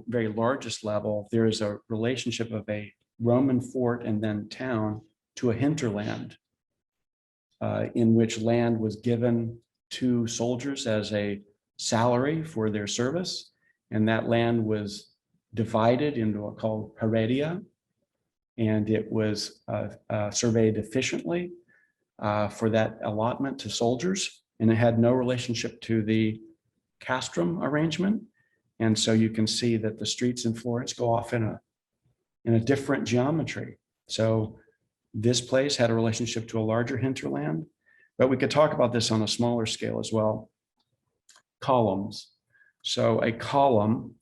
very largest level, there is a relationship of a Roman fort and then town to a hinterland, in which land was given to soldiers as a salary for their service, and that land was divided into what called heredia, and it was surveyed efficiently for that allotment to soldiers, and it had no relationship to the castrum arrangement. And so you can see that the streets in Florence go off in a different geometry. So this place had a relationship to a larger hinterland, but we could talk about this on a smaller scale as well. Columns. So a column,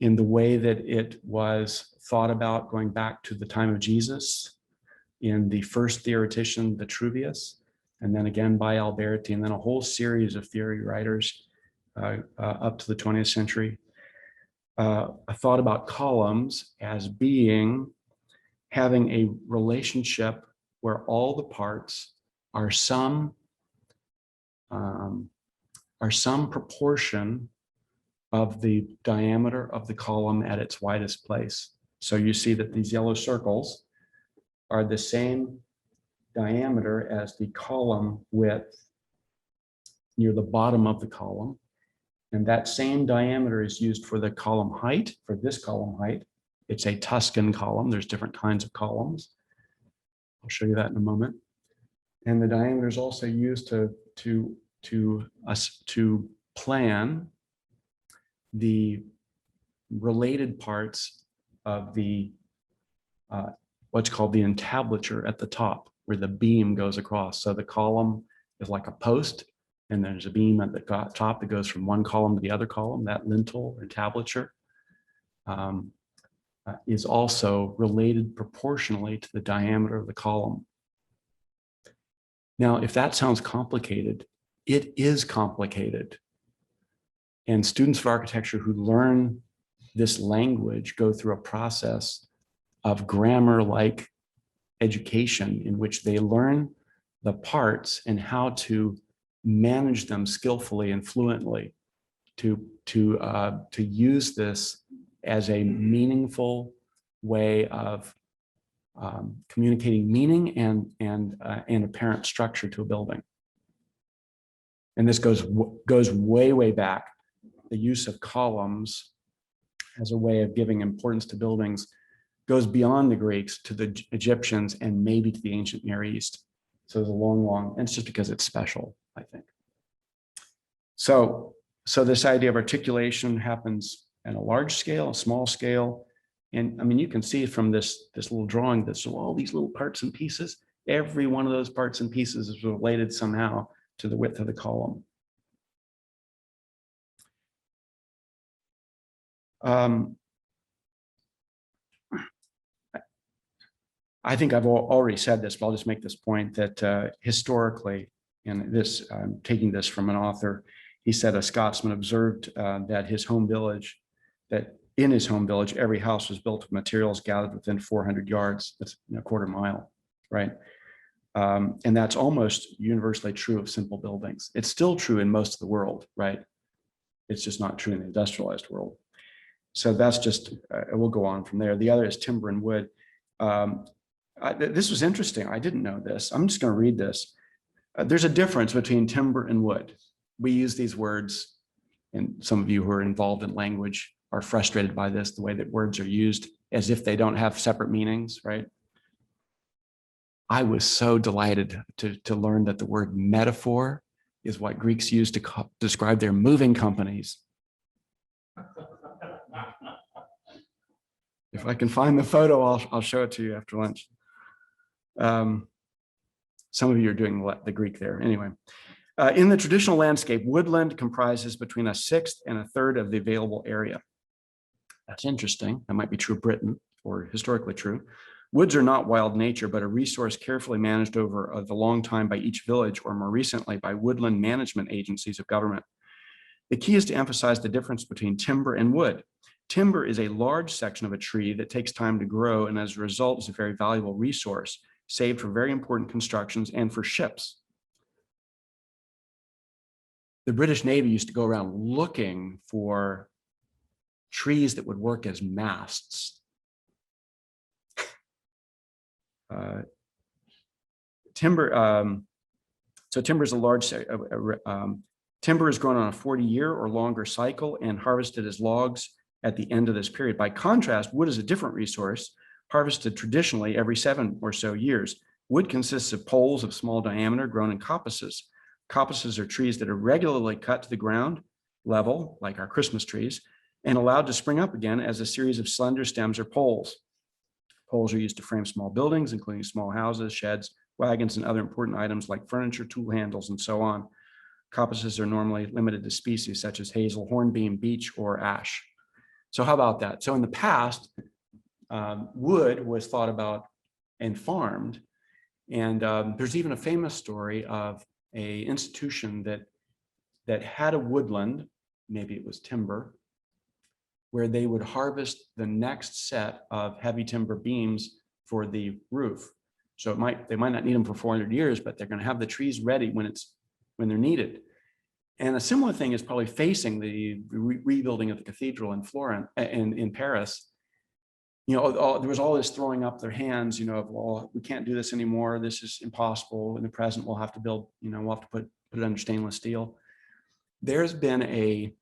in the way that it was thought about going back to the time of Jesus, in the first theoretician, Vitruvius, and then again by Alberti, and then a whole series of theory writers up to the 20th century. I thought about columns as having a relationship where all the parts are some proportion of the diameter of the column at its widest place. So you see that these yellow circles are the same diameter as the column width near the bottom of the column. And that same diameter is used for the column height, for this column height. It's a Tuscan column. There's different kinds of columns. I'll show you that in a moment. And the diameter is also used to plan the related parts of the what's called the entablature at the top, where the beam goes across. So the column is like a post, and there's a beam at the top that goes from one column to the other column. That lintel, entablature, is also related proportionally to the diameter of the column. Now, if that sounds complicated, it is complicated. And students of architecture who learn this language go through a process of grammar-like education in which they learn the parts and how to manage them skillfully and fluently to use this as a meaningful way of communicating meaning and apparent structure to a building. And this goes way, way back. The use of columns as a way of giving importance to buildings goes beyond the Greeks to the Egyptians and maybe to the ancient Near East. So there's a long, and it's just because it's special, I think. So this idea of articulation happens at a large scale, a small scale. And I mean, you can see from this little drawing that so all these little parts and pieces, every one of those parts and pieces is related somehow to the width of the column. I think I've already said this, but I'll just make this point that historically, and this, I'm taking this from an author, he said a Scotsman observed that in his home village, every house was built of materials gathered within 400 yards. That's a quarter mile, right? And that's almost universally true of simple buildings. It's still true in most of the world, right? It's just not true in the industrialized world. So that's just, we'll go on from there. The other is timber and wood. This was interesting. I didn't know this. I'm just going to read this. There's a difference between timber and wood. We use these words, and some of you who are involved in language are frustrated by this, the way that words are used as if they don't have separate meanings, right? I was so delighted to learn that the word metaphor is what Greeks used to describe their moving companies. If I can find the photo, I'll show it to you after lunch. Some of you are doing the Greek there. Anyway, in the traditional landscape, woodland comprises between 1/6 and 1/3 of the available area. That's interesting. That might be true of Britain, or historically true. Woods are not wild nature, but a resource carefully managed over the long time by each village, or more recently by woodland management agencies of government. The key is to emphasize the difference between timber and wood. Timber is a large section of a tree that takes time to grow, and as a result is a very valuable resource, saved for very important constructions and for ships. The British Navy used to go around looking for trees that would work as masts. Timber, so timber is a large, timber is grown on a 40-year or longer cycle and harvested as logs at the end of this period. By contrast, wood is a different resource, harvested traditionally every 7 or so years. Wood consists of poles of small diameter grown in coppices. Coppices are trees that are regularly cut to the ground level, like our Christmas trees, and allowed to spring up again as a series of slender stems or poles. Poles are used to frame small buildings, including small houses, sheds, wagons, and other important items like furniture, tool handles, and so on. Coppices are normally limited to species such as hazel, hornbeam, beech, or ash. So how about that? So in the past, wood was thought about and farmed. And there's even a famous story of an institution that had a woodland, maybe it was timber, where they would harvest the next set of heavy timber beams for the roof. So they might not need them for 400 years, but they're going to have the trees ready when they're needed. And a similar thing is probably facing the rebuilding of the cathedral in Florence, in Paris. You know, there was all this throwing up their hands, you know, of, well, we can't do this anymore. This is impossible. In the present, we'll have to build, you know, we'll have to put it under stainless steel. There's been a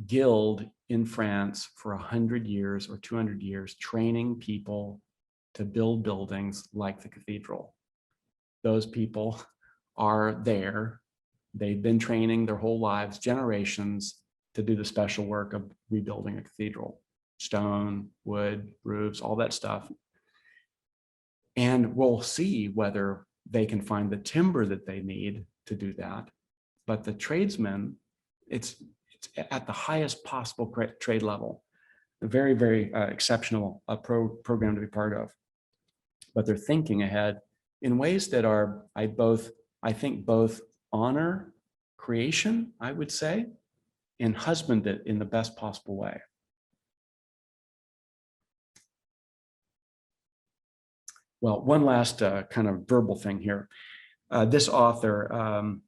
guild in France for 100 years or 200 years training people to build buildings like the cathedral. Those people are there. They've been training their whole lives, generations, to do the special work of rebuilding a cathedral. Stone, wood, roofs, all that stuff. And we'll see whether they can find the timber that they need to do that. But the tradesmen, it's at the highest possible trade level. A very, very exceptional program to be part of. But they're thinking ahead in ways that are, I think both honor creation, I would say, and husband it in the best possible way. Well, one last kind of verbal thing here. This author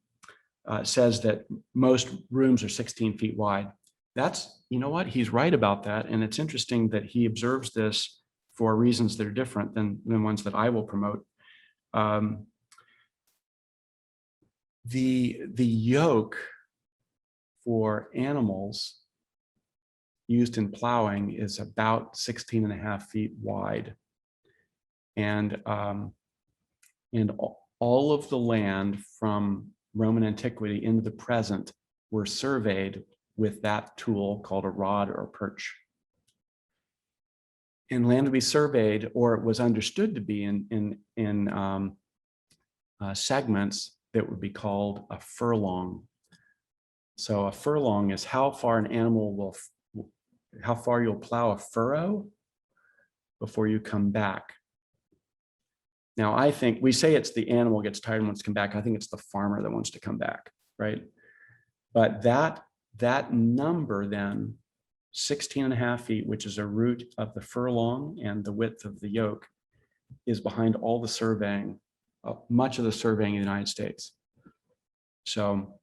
says that most rooms are 16 feet wide. That's, you know what, he's right about that. And it's interesting that he observes this for reasons that are different than ones that I will promote. The yoke for animals used in plowing is about 16.5 feet wide. And all of the land from Roman antiquity into the present were surveyed with that tool called a rod or a perch. And land would be surveyed, or it was understood to be in segments that would be called a furlong. So a furlong is how far an animal will, how far you'll plow a furrow before you come back. Now, I think we say it's the animal gets tired and wants to come back. I think it's the farmer that wants to come back, right? But that number then, 16.5 feet, which is a root of the furlong and the width of the yoke, is behind all the surveying, much of the surveying in the United States. So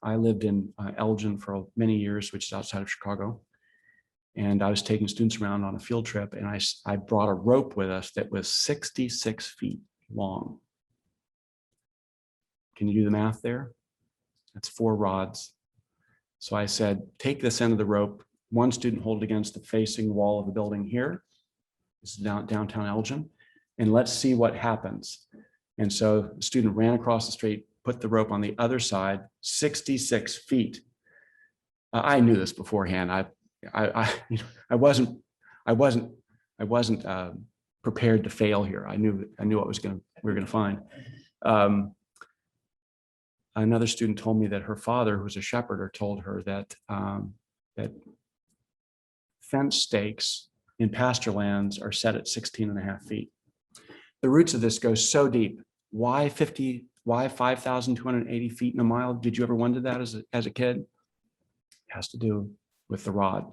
I lived in Elgin for many years, which is outside of Chicago. And I was taking students around on a field trip, and I brought a rope with us that was 66 feet long. Can you do the math there? That's 4 rods. So I said, take this end of the rope, one student hold it against the facing wall of the building here. This is downtown Elgin, and let's see what happens. And so the student ran across the street, put the rope on the other side, 66 feet. I knew this beforehand. I wasn't prepared to fail here. I knew what we were going to find. Another student told me that her father, who was a shepherder, told her that that fence stakes in pasture lands are set at 16.5 feet. The roots of this go so deep. Why 5,280 feet in a mile? Did you ever wonder that as a kid? It has to do with the rod.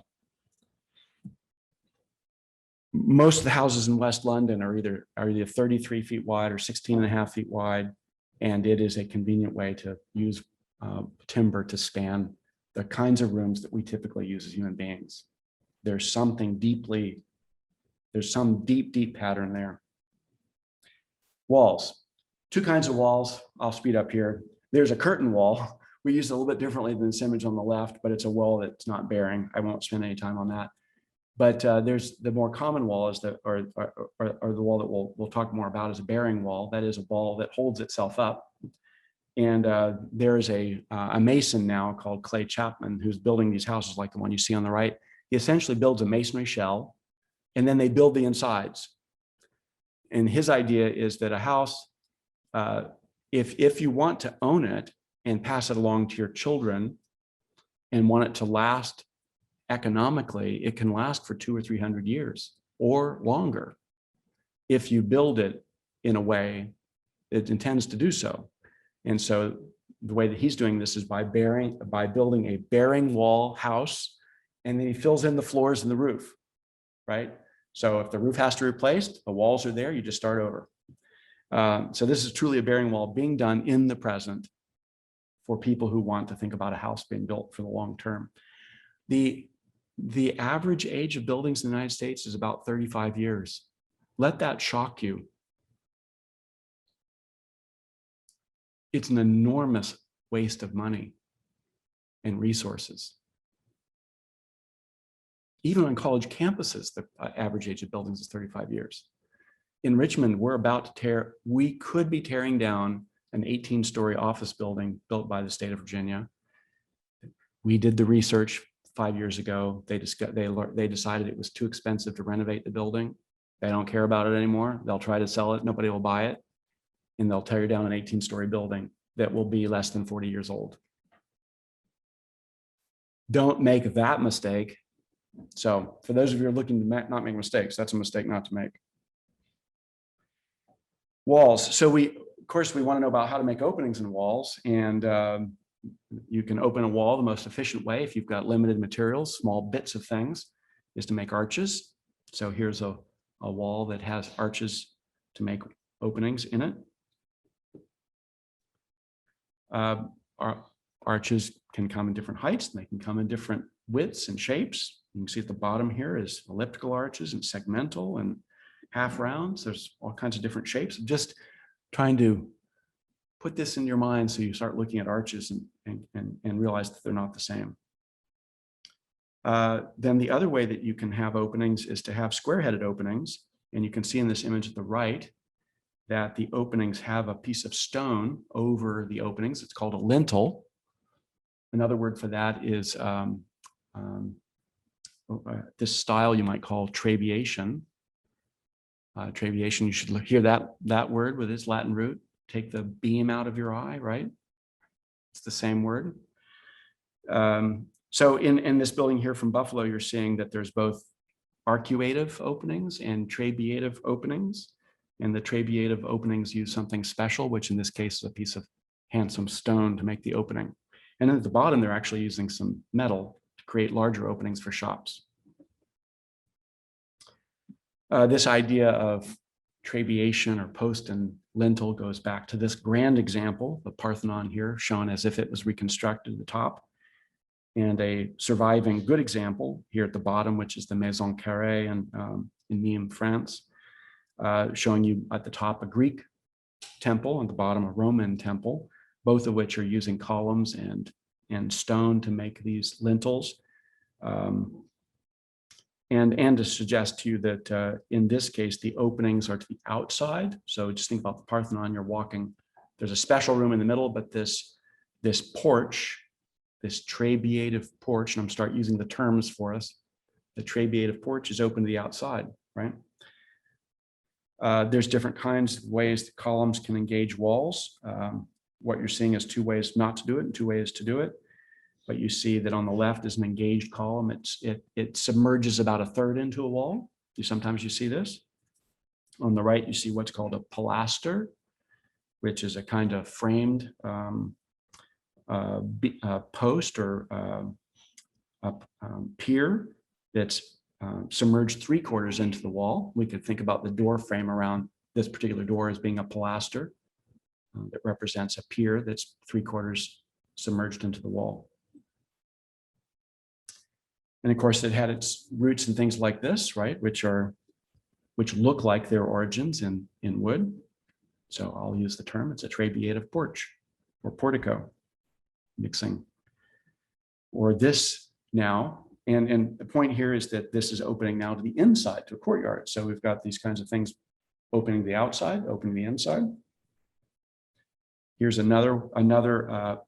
Most of the houses in West London are either 33 feet wide or 16.5 feet wide, and it is a convenient way to use timber to span the kinds of rooms that we typically use as human beings. There's some deep pattern there. Walls, 2 kinds of walls. I'll speed up here. There's a curtain wall. We use it a little bit differently than this image on the left, but it's a wall that's not bearing. I won't spend any time on that. But there's the more common wall is the, or the wall that we'll talk more about is a bearing wall. That is a wall that holds itself up. And there is a mason now called Clay Chapman who's building these houses like the one you see on the right. He essentially builds a masonry shell, and then they build the insides. And his idea is that a house, if you want to own it and pass it along to your children and want it to last economically, it can last for 200 or 300 years or longer if you build it in a way it intends to do so. And so the way that he's doing this is by building a bearing wall house, and then he fills in the floors and the roof, right? So if the roof has to be replaced, the walls are there, you just start over. So this is truly a bearing wall being done in the present for people who want to think about a house being built for the long term. The average age of buildings in the United States is about 35 years. Let that shock you. It's an enormous waste of money and resources. Even on college campuses, the average age of buildings is 35 years. In Richmond, we could be tearing down an 18-story office building built by the state of Virginia. We did the research 5 years ago. They decided it was too expensive to renovate the building. They don't care about it anymore. They'll try to sell it. Nobody will buy it. And they'll tear down an 18-story building that will be less than 40 years old. Don't make that mistake. So for those of you who are looking to not make mistakes, that's a mistake not to make. Walls. So of course, we want to know about how to make openings in walls. And you can open a wall the most efficient way if you've got limited materials, small bits of things, is to make arches. So here's a wall that has arches to make openings in it. Our arches can come in different heights, and they can come in different widths and shapes. You can see at the bottom here is elliptical arches and segmental and half rounds. There's all kinds of different shapes. I'm just trying to put this in your mind so you start looking at arches and realize that they're not the same. Then the other way that you can have openings is to have square-headed openings. And you can see in this image at the right that the openings have a piece of stone over the openings. It's called a lintel. Another word for that is this style you might call trabeation. Trabeation, you should hear that word with its Latin root. Take the beam out of your eye, right? It's the same word. So in this building here from Buffalo, you're seeing that there's both arcuative openings and trabeative openings. And the trabeative openings use something special, which in this case is a piece of handsome stone to make the opening. And then at the bottom, they're actually using some metal to create larger openings for shops. This idea of trabeation or post and lintel goes back to this grand example, the Parthenon here, shown as if it was reconstructed at the top. And a surviving good example here at the bottom, which is the Maison Carrée in Nîmes, France, showing you at the top a Greek temple, at the bottom a Roman temple, both of which are using columns and stone to make these lintels. And to suggest to you that in this case, the openings are to the outside. So just think about the Parthenon, you're walking, there's a special room in the middle, but this porch, this trabeative porch, and I'm start using the terms for us, the trabeative porch is open to the outside, right? There's different kinds of ways that columns can engage walls. What you're seeing is two ways not to do it and two ways to do it. But you see that on the left is an engaged column. It submerges about a third into a wall. Sometimes you see this. On the right, you see what's called a pilaster, which is a kind of framed post or pier that's submerged 3/4 into the wall. We could think about the door frame around this particular door as being a pilaster that represents a pier that's 3/4 submerged into the wall. And of course, it had its roots in things like this, right, which look like their origins in wood. So I'll use the term, it's a trabeative porch or portico mixing. Or this now And the point here is that this is opening now to the inside, to a courtyard. So we've got these kinds of things opening the outside, opening the inside. Here's another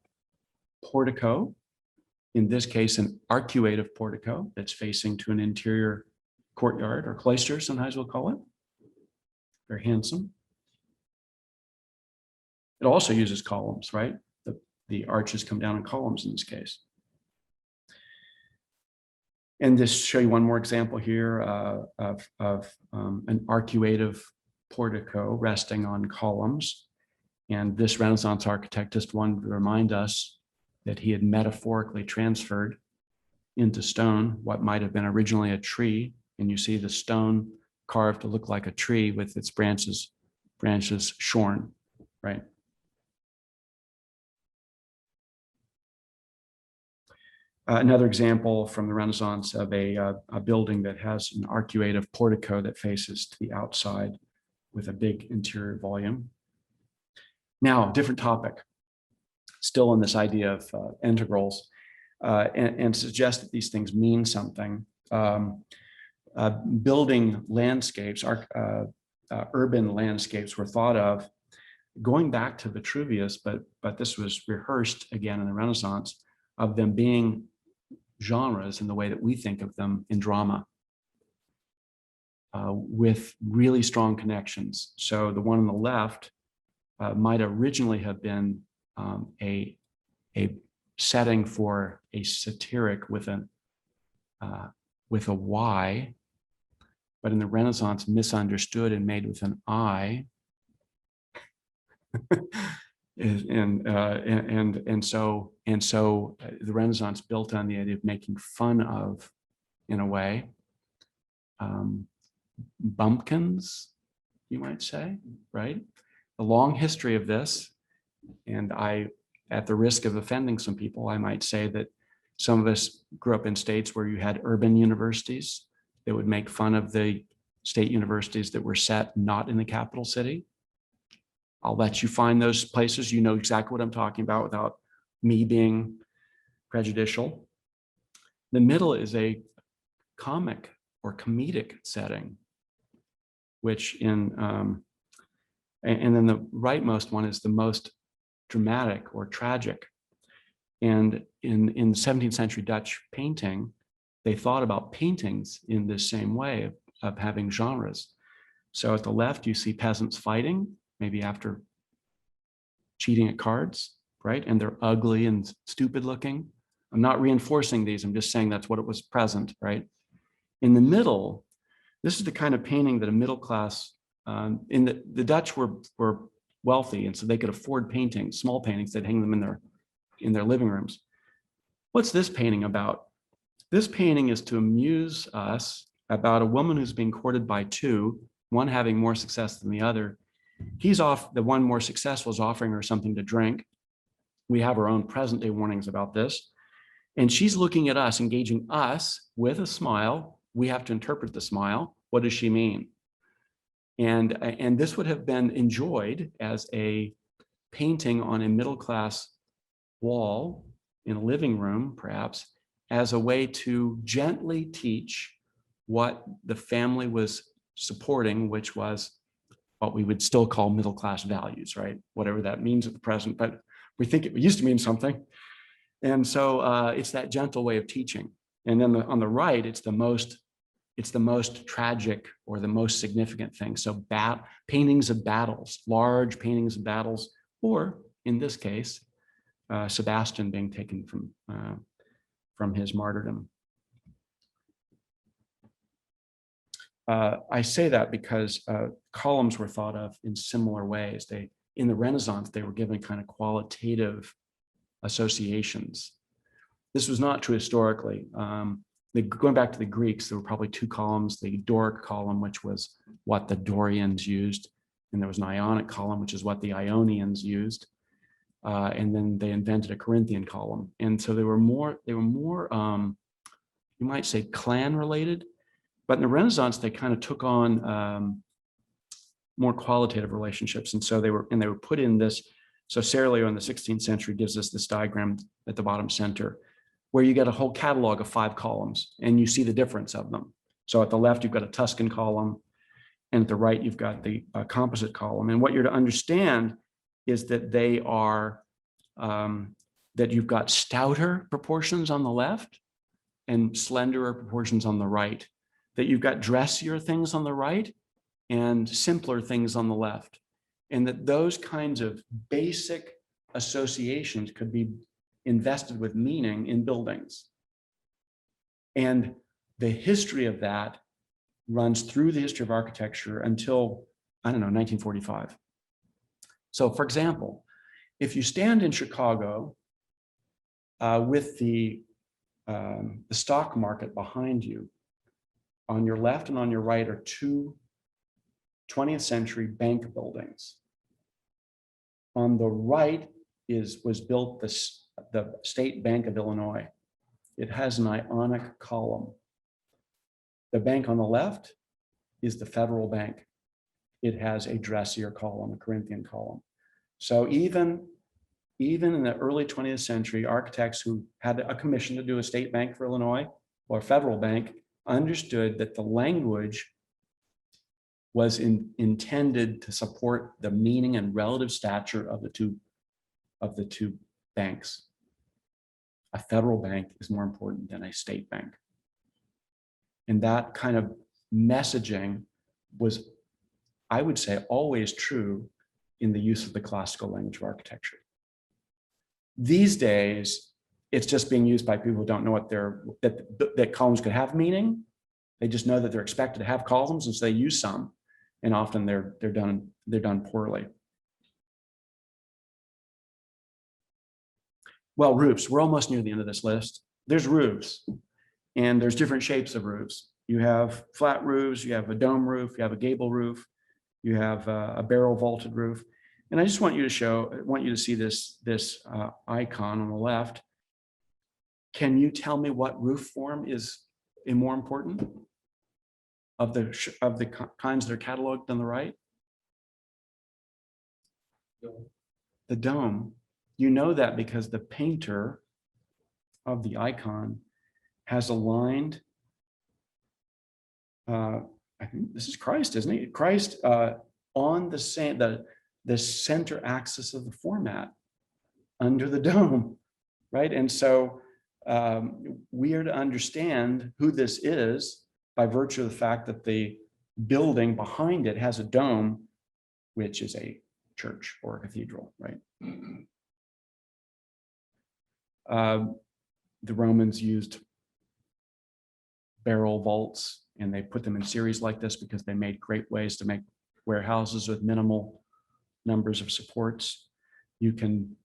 portico. In this case, an arcuative portico that's facing to an interior courtyard, or cloister, sometimes we'll call it. Very handsome. It also uses columns, right? The arches come down in columns in this case. And just show you one more example here of an arcuative portico resting on columns. And this Renaissance architect just wanted to remind us that he had metaphorically transferred into stone what might have been originally a tree. And you see the stone carved to look like a tree with its branches shorn, right? Another example from the Renaissance of a building that has an arcuative portico that faces to the outside with a big interior volume. Now, different topic, still in this idea of integrals, and suggest that these things mean something. Building landscapes, urban landscapes were thought of going back to Vitruvius, but this was rehearsed again in the Renaissance, of them being genres in the way that we think of them in drama, with really strong connections. So the one on the left might originally have been a setting for a satiric with a Y, but in the Renaissance misunderstood and made with an I. And so the Renaissance built on the idea of making fun of, in a way, bumpkins, you might say, right? A long history of this, and at the risk of offending some people, I might say that some of us grew up in states where you had urban universities that would make fun of the state universities that were set not in the capital city. I'll let you find those places. You know exactly what I'm talking about without me being prejudicial. The middle is a comic or comedic setting, which and then the rightmost one is the most dramatic or tragic. And in 17th century Dutch painting, they thought about paintings in this same way of having genres. So at the left, you see peasants fighting, maybe after cheating at cards, right? And they're ugly and stupid looking. I'm not reinforcing these. I'm just saying that's what it was present, right? In the middle, this is the kind of painting that a middle class, the Dutch were wealthy, and so they could afford paintings, small paintings. They'd hang them in their living rooms. What's this painting about? This painting is to amuse us about a woman who's being courted by two, one having more success than the other. The one more successful is offering her something to drink. We have our own present day warnings about this. And she's looking at us, engaging us with a smile. We have to interpret the smile. What does she mean? And this would have been enjoyed as a painting on a middle class wall in a living room, perhaps, as a way to gently teach what the family was supporting, which was what we would still call middle class values, right? Whatever that means at the present, but we think it used to mean something. And so it's that gentle way of teaching. And then on the right, it's the most tragic or the most significant thing. So paintings of battles, large paintings of battles, or in this case, Sebastian being taken from his martyrdom. I say that because columns were thought of in similar ways. In the Renaissance, they were given kind of qualitative associations. This was not true historically. Going back to the Greeks, there were probably two columns: the Doric column, which was what the Dorians used, and there was an Ionic column, which is what the Ionians used. And then they invented a Corinthian column, and so they were more, you might say, clan related. But in the Renaissance, they kind of took on more qualitative relationships, and so they were put in this. So Serlio in the 16th century gives us this diagram at the bottom center where you get a whole catalog of 5 columns and you see the difference of them. So at the left, you've got a Tuscan column, and at the right, you've got the composite column. And what you're to understand is that they are, that you've got stouter proportions on the left and slenderer proportions on the right, that you've got dressier things on the right and simpler things on the left. And that those kinds of basic associations could be invested with meaning in buildings. And the history of that runs through the history of architecture until, I don't know, 1945. So for example, if you stand in Chicago with the stock market behind you, on your left and on your right are 2 20th century bank buildings. On the right was built the State Bank of Illinois. It has an Ionic column. The bank on the left is the Federal Bank. It has a dressier column, a Corinthian column. So even in the early 20th century, architects who had a commission to do a state bank for Illinois or a federal bank understood that the language was intended to support the meaning and relative stature of the two banks. A federal bank is more important than a state bank. And that kind of messaging was, I would say, always true in the use of the classical language of architecture. These days, it's just being used by people who don't know what that columns could have meaning. They just know that they're expected to have columns, and so they use some, and often they're done poorly. Well, roofs, we're almost near the end of this list. There's roofs, and there's different shapes of roofs. You have flat roofs, you have a dome roof, you have a gable roof, you have a barrel vaulted roof. And I just want you to see this icon on the left. Can you tell me what roof form is more important of the kinds that are cataloged on the right? The dome. You know that because the painter of the icon has aligned, I think this is Christ, isn't he? Christ on the center axis of the format under the dome, right? And so we are to understand who this is by virtue of the fact that the building behind it has a dome, which is a church or a cathedral, right? The Romans used barrel vaults, and they put them in series like this because they made great ways to make warehouses with minimal numbers of supports. You can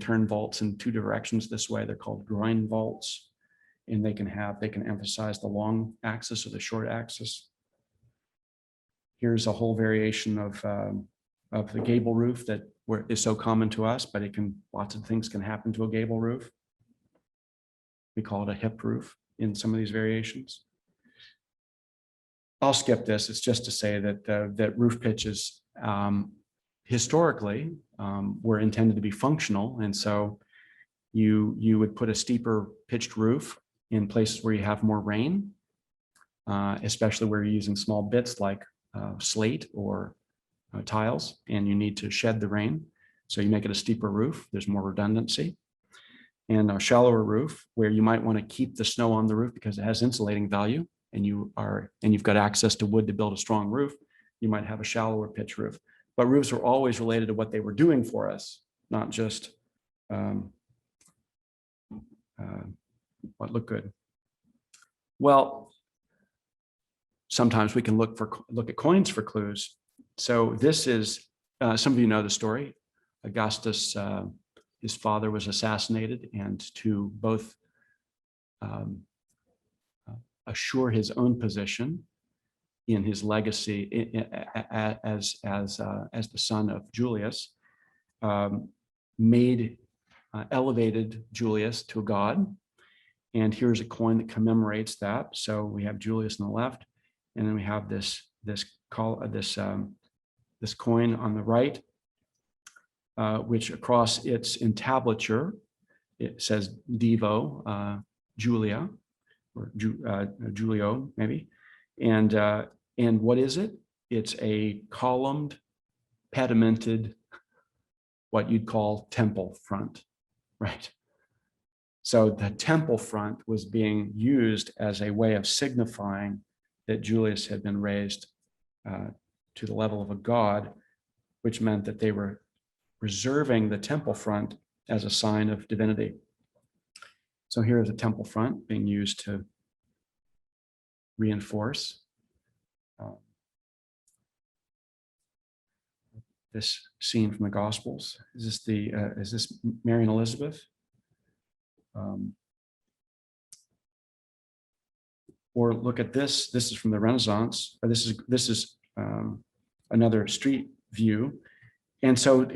turn vaults in 2 directions this way. They're called groin vaults, and they can emphasize the long axis or the short axis. Here's a whole variation of the gable roof that is so common to us, but lots of things can happen to a gable roof. We call it a hip roof in some of these variations. I'll skip this. It's just to say that roof pitches historically were intended to be functional. And so you would put a steeper pitched roof in places where you have more rain, especially where you're using small bits like slate or tiles, and you need to shed the rain. So you make it a steeper roof. There's more redundancy. And a shallower roof where you might want to keep the snow on the roof because it has insulating value, and you've got access to wood to build a strong roof, you might have a shallower pitch roof. But roofs were always related to what they were doing for us, not just what looked good. Well, sometimes we can look at coins for clues. So this is, some of you know the story. Augustus, his father was assassinated, and to both assure his own position in his legacy as the son of Julius, elevated Julius to a god. And here's a coin that commemorates that. So we have Julius on the left, and then we have this coin on the right, which across its entablature it says Devo, Julia, or Julio, maybe. And what is it? It's a columned, pedimented, what you'd call temple front, right? So the temple front was being used as a way of signifying that Julius had been raised to the level of a god, which meant that they were reserving the temple front as a sign of divinity. So here is a temple front being used to reinforce this scene from the Gospels. Is this Mary and Elizabeth? Or look at this. This is from the Renaissance. Or this is another street view. And so,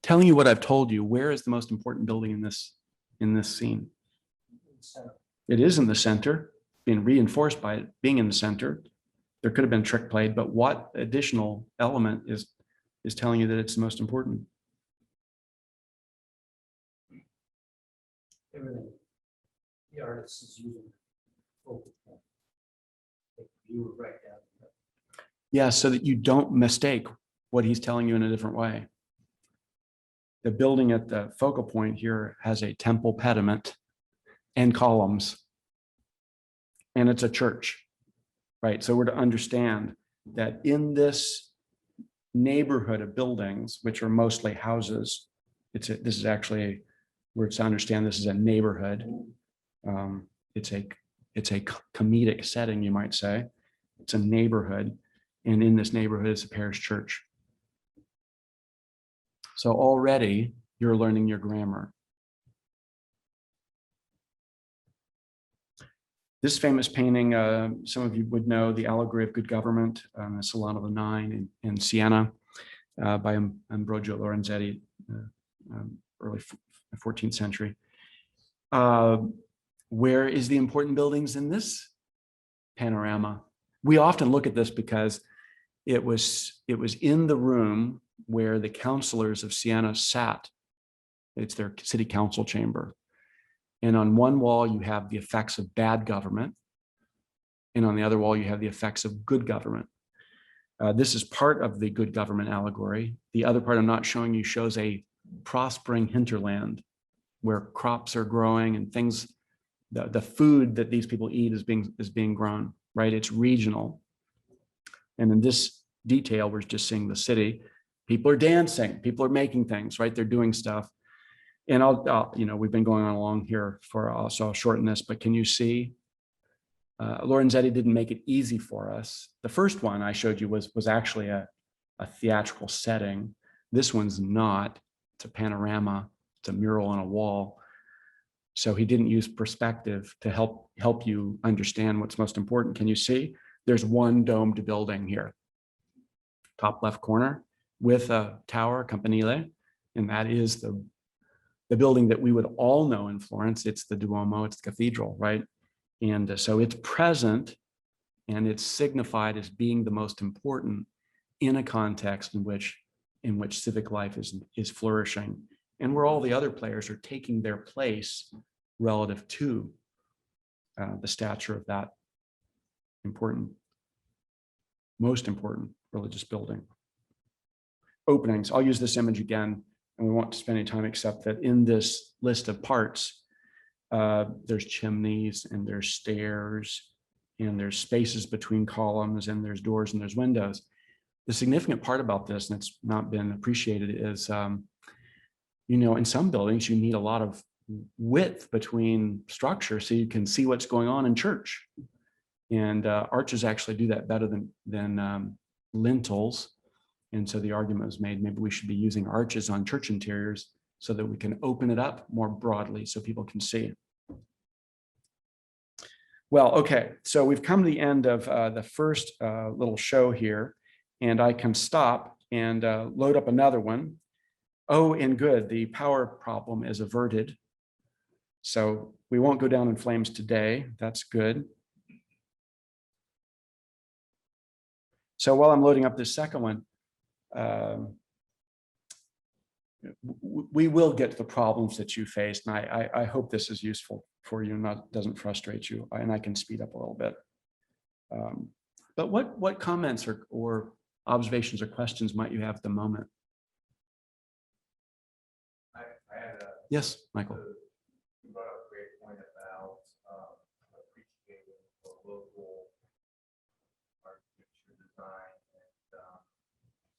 telling you what I've told you, where is the most important building in this scene? It is in the center, being reinforced by it being in the center. There could have been trick played, but what additional element is telling you that it's the most important? Everything the artist is using. Focal point. You were right down. Yeah, so that you don't mistake what he's telling you in a different way. The building at the focal point here has a temple pediment and columns, and it's a church, right? So we're to understand that in this neighborhood of buildings, which are mostly houses, this is actually, we're to understand this is a neighborhood. It's a comedic setting, you might say. It's a neighborhood, and in this neighborhood is a parish church. So already you're learning your grammar. This famous painting, some of you would know, the Allegory of Good Government, the Salon of the Nine in Siena, by Ambrogio Lorenzetti, early 14th century. Where is the important buildings in this panorama? We often look at this because it was in the room where the councilors of Siena sat. It's their city council chamber. And on one wall, you have the effects of bad government. And on the other wall, you have the effects of good government. This is part of the good government allegory. The other part I'm not showing you shows a prospering hinterland where crops are growing and things, the food that these people eat is being grown, right? It's regional. And in this detail, we're just seeing the city. People are dancing, people are making things, right? They're doing stuff. And we've been going on along here so I'll shorten this, but can you see? Lorenzetti didn't make it easy for us. The first one I showed you was actually a theatrical setting. This one's not. It's a panorama. It's a mural on a wall. So he didn't use perspective to help you understand what's most important. Can you see? There's one domed building here, top left corner, with a tower, campanile, and that is the building that we would all know in Florence. It's the Duomo, it's the cathedral, right? And so it's present and it's signified as being the most important in a context in which civic life is flourishing, and where all the other players are taking their place relative to the stature of that most important religious building. Openings, I'll use this image again, and we won't spend any time except that in this list of parts, there's chimneys and there's stairs and there's spaces between columns and there's doors and there's windows. The significant part about this, and it's not been appreciated, is, in some buildings, you need a lot of width between structure so you can see what's going on in church. And arches actually do that better than lintels. And so the argument was made, maybe we should be using arches on church interiors so that we can open it up more broadly so people can see. Well, okay, so we've come to the end of the first little show here, and I can stop and load up another one. Oh, and good, the power problem is averted. So we won't go down in flames today. That's good. So while I'm loading up this second one, we will get to the problems that you faced, and I hope this is useful for you and doesn't frustrate you, and I can speed up a little bit. But what comments or observations or questions might you have at the moment? I had a. Yes, Michael. You brought up a great point about appreciating the local architecture design. And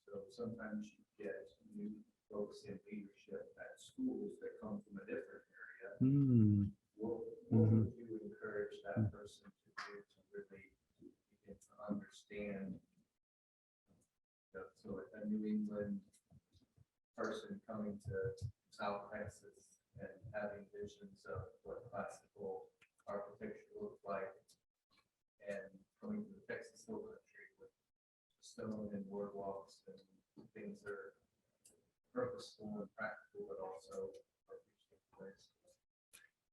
so sometimes you get new folks in leadership at schools that come from a different area. What would you encourage that person to do to really begin to understand? So a New England person coming to South Texas and having visions of what classical architecture looks like, and coming to the Texas Hill Country with stone and boardwalks and things that are purposeful and practical, but also appreciative.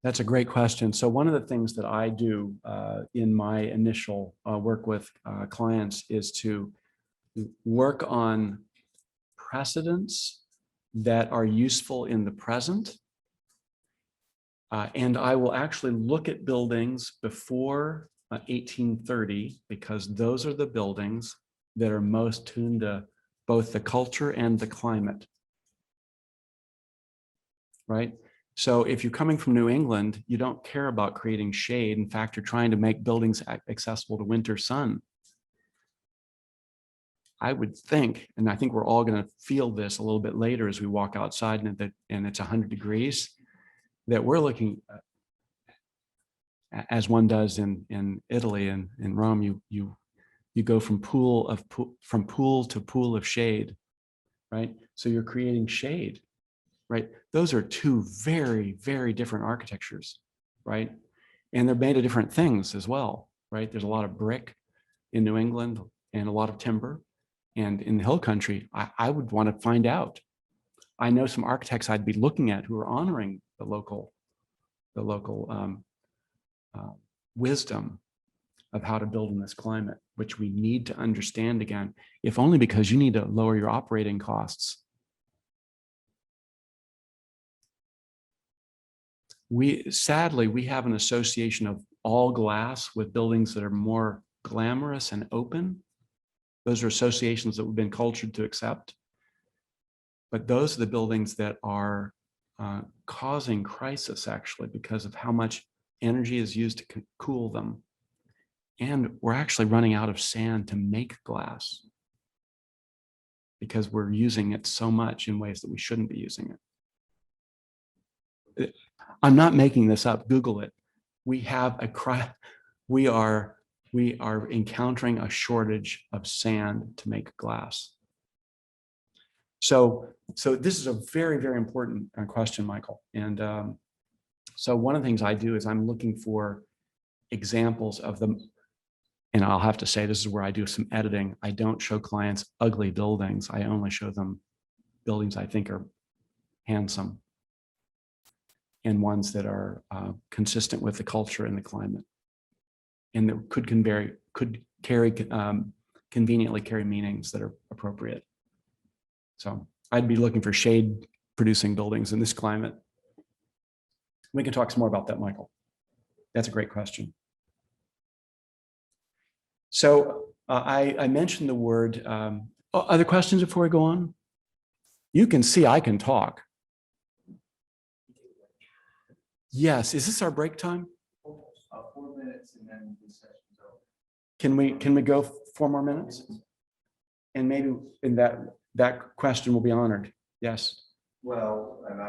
That's a great question. So one of the things that I do in my initial work with clients is to work on precedents that are useful in the present. And I will actually look at buildings before 1830, because those are the buildings that are most tuned to both the culture and the climate. Right? So if you're coming from New England, you don't care about creating shade. In fact, you're trying to make buildings accessible to winter sun. I would think, and I think we're all going to feel this a little bit later as we walk outside and it's 100 degrees, that we're looking, as one does in Italy and in Rome, you go from pool to pool of shade, right? So you're creating shade, right? Those are two very, very different architectures, right? And they're made of different things as well, right? There's a lot of brick in New England and a lot of timber. And in the hill country, I would want to find out. I know some architects I'd be looking at who are honoring the local wisdom of how to build in this climate, which we need to understand again, if only because you need to lower your operating costs. Sadly, we have an association of all glass with buildings that are more glamorous and open. Those are associations that we've been cultured to accept. But those are the buildings that are causing crisis, actually, because of how much energy is used to cool them. And we're actually running out of sand to make glass because we're using it so much in ways that we shouldn't be using it. I'm not making this up. Google it. We are encountering a shortage of sand to make glass. So this is a very, very important question, Michael. And so one of the things I do is I'm looking for examples of them. And I'll have to say, this is where I do some editing. I don't show clients ugly buildings. I only show them buildings I think are handsome and ones that are consistent with the culture and the climate, and that could conveniently carry meanings that are appropriate. So I'd be looking for shade producing buildings in this climate. We can talk some more about that, Michael. That's a great question. So I mentioned the word, other questions before we go on? You can see I can talk. Yes, is this our break time? 4 minutes and then the session's over. Can we go 4 more minutes? And maybe in that question will be honored. Yes. Well, and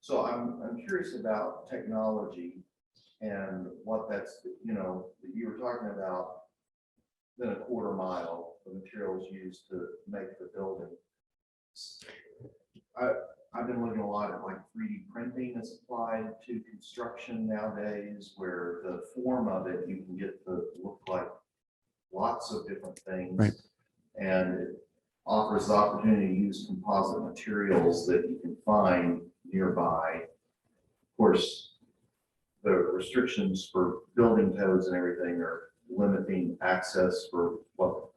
so I'm curious about technology and what that's, you were talking about then a quarter mile, the materials used to make the building. I've been looking a lot at like 3D printing is applied to construction nowadays, where the form of it, you can get to look like lots of different things. Right. And it offers the opportunity to use composite materials that you can find nearby. Of course, the restrictions for building codes and everything are limiting access for what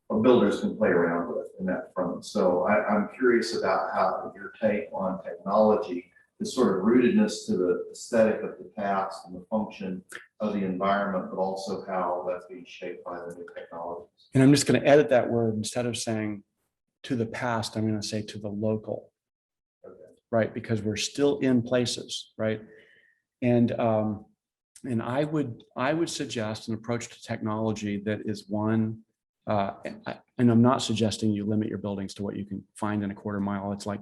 builders can play around with in that front. So I'm curious about how your take on technology, the sort of rootedness to the aesthetic of the past and the function of the environment, but also how that's being shaped by the new technologies. And I'm just going to edit that word. Instead of saying to the past, I'm going to say to the local, right? Because we're still in places, right? And I would suggest an approach to technology that is one, and I'm not suggesting you limit your buildings to what you can find in a quarter mile. It's like,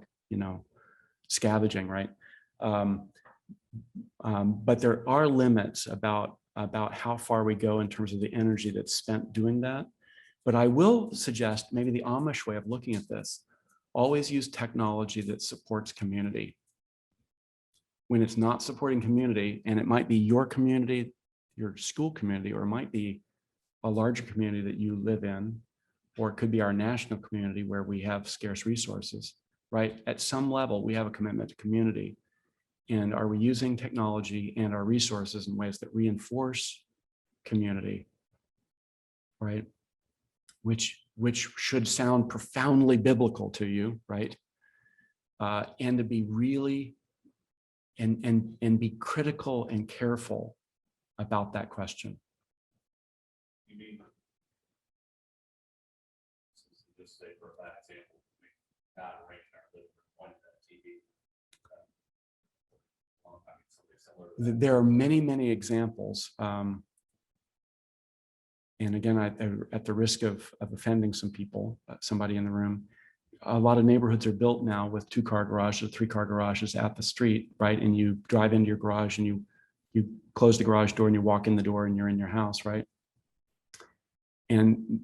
scavenging, right? But there are limits about how far we go in terms of the energy that's spent doing that. But I will suggest maybe the Amish way of looking at this: always use technology that supports community. When it's not supporting community, and it might be your community, your school community, or it might be a larger community that you live in, or it could be our national community where we have scarce resources, right? At some level, we have a commitment to community. And are we using technology and our resources in ways that reinforce community, right? Which should sound profoundly biblical to you, right? And to be really and be critical and careful about that question. You mean, just say for that example, not arranging our living room, pointing at TV. Something similar. There are many examples. And again, at the risk of offending some people, somebody in the room, a lot of neighborhoods are built now with 2-car garages, 3-car garages at the street, right? And you drive into your garage and you close the garage door and you walk in the door and you're in your house, right? And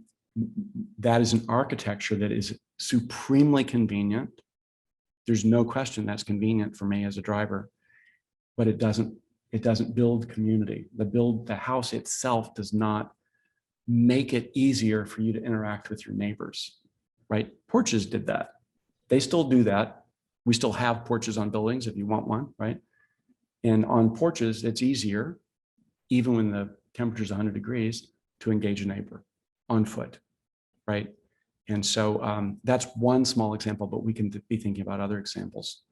that is an architecture that is supremely convenient. There's no question that's convenient for me as a driver, but it doesn't build community. The house itself does not make it easier for you to interact with your neighbors, right? Porches did that. They still do that. We still have porches on buildings if you want one, right? And on porches, it's easier, even when the temperature is 100 degrees, to engage a neighbor on foot, right? And so that's one small example, but we can be thinking about other examples.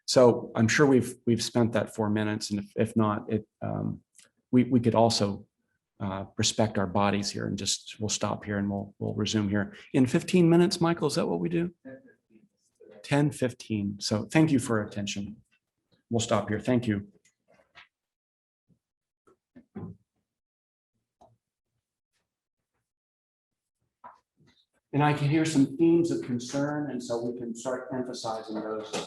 So I'm sure we've spent that 4 minutes, and if not, we could also respect our bodies here and we'll stop here and we'll resume here in 15 minutes. Michael, is that what we do? 10:15. So thank you for attention. We'll stop here. Thank you. And I can hear some themes of concern, and so we can start emphasizing those.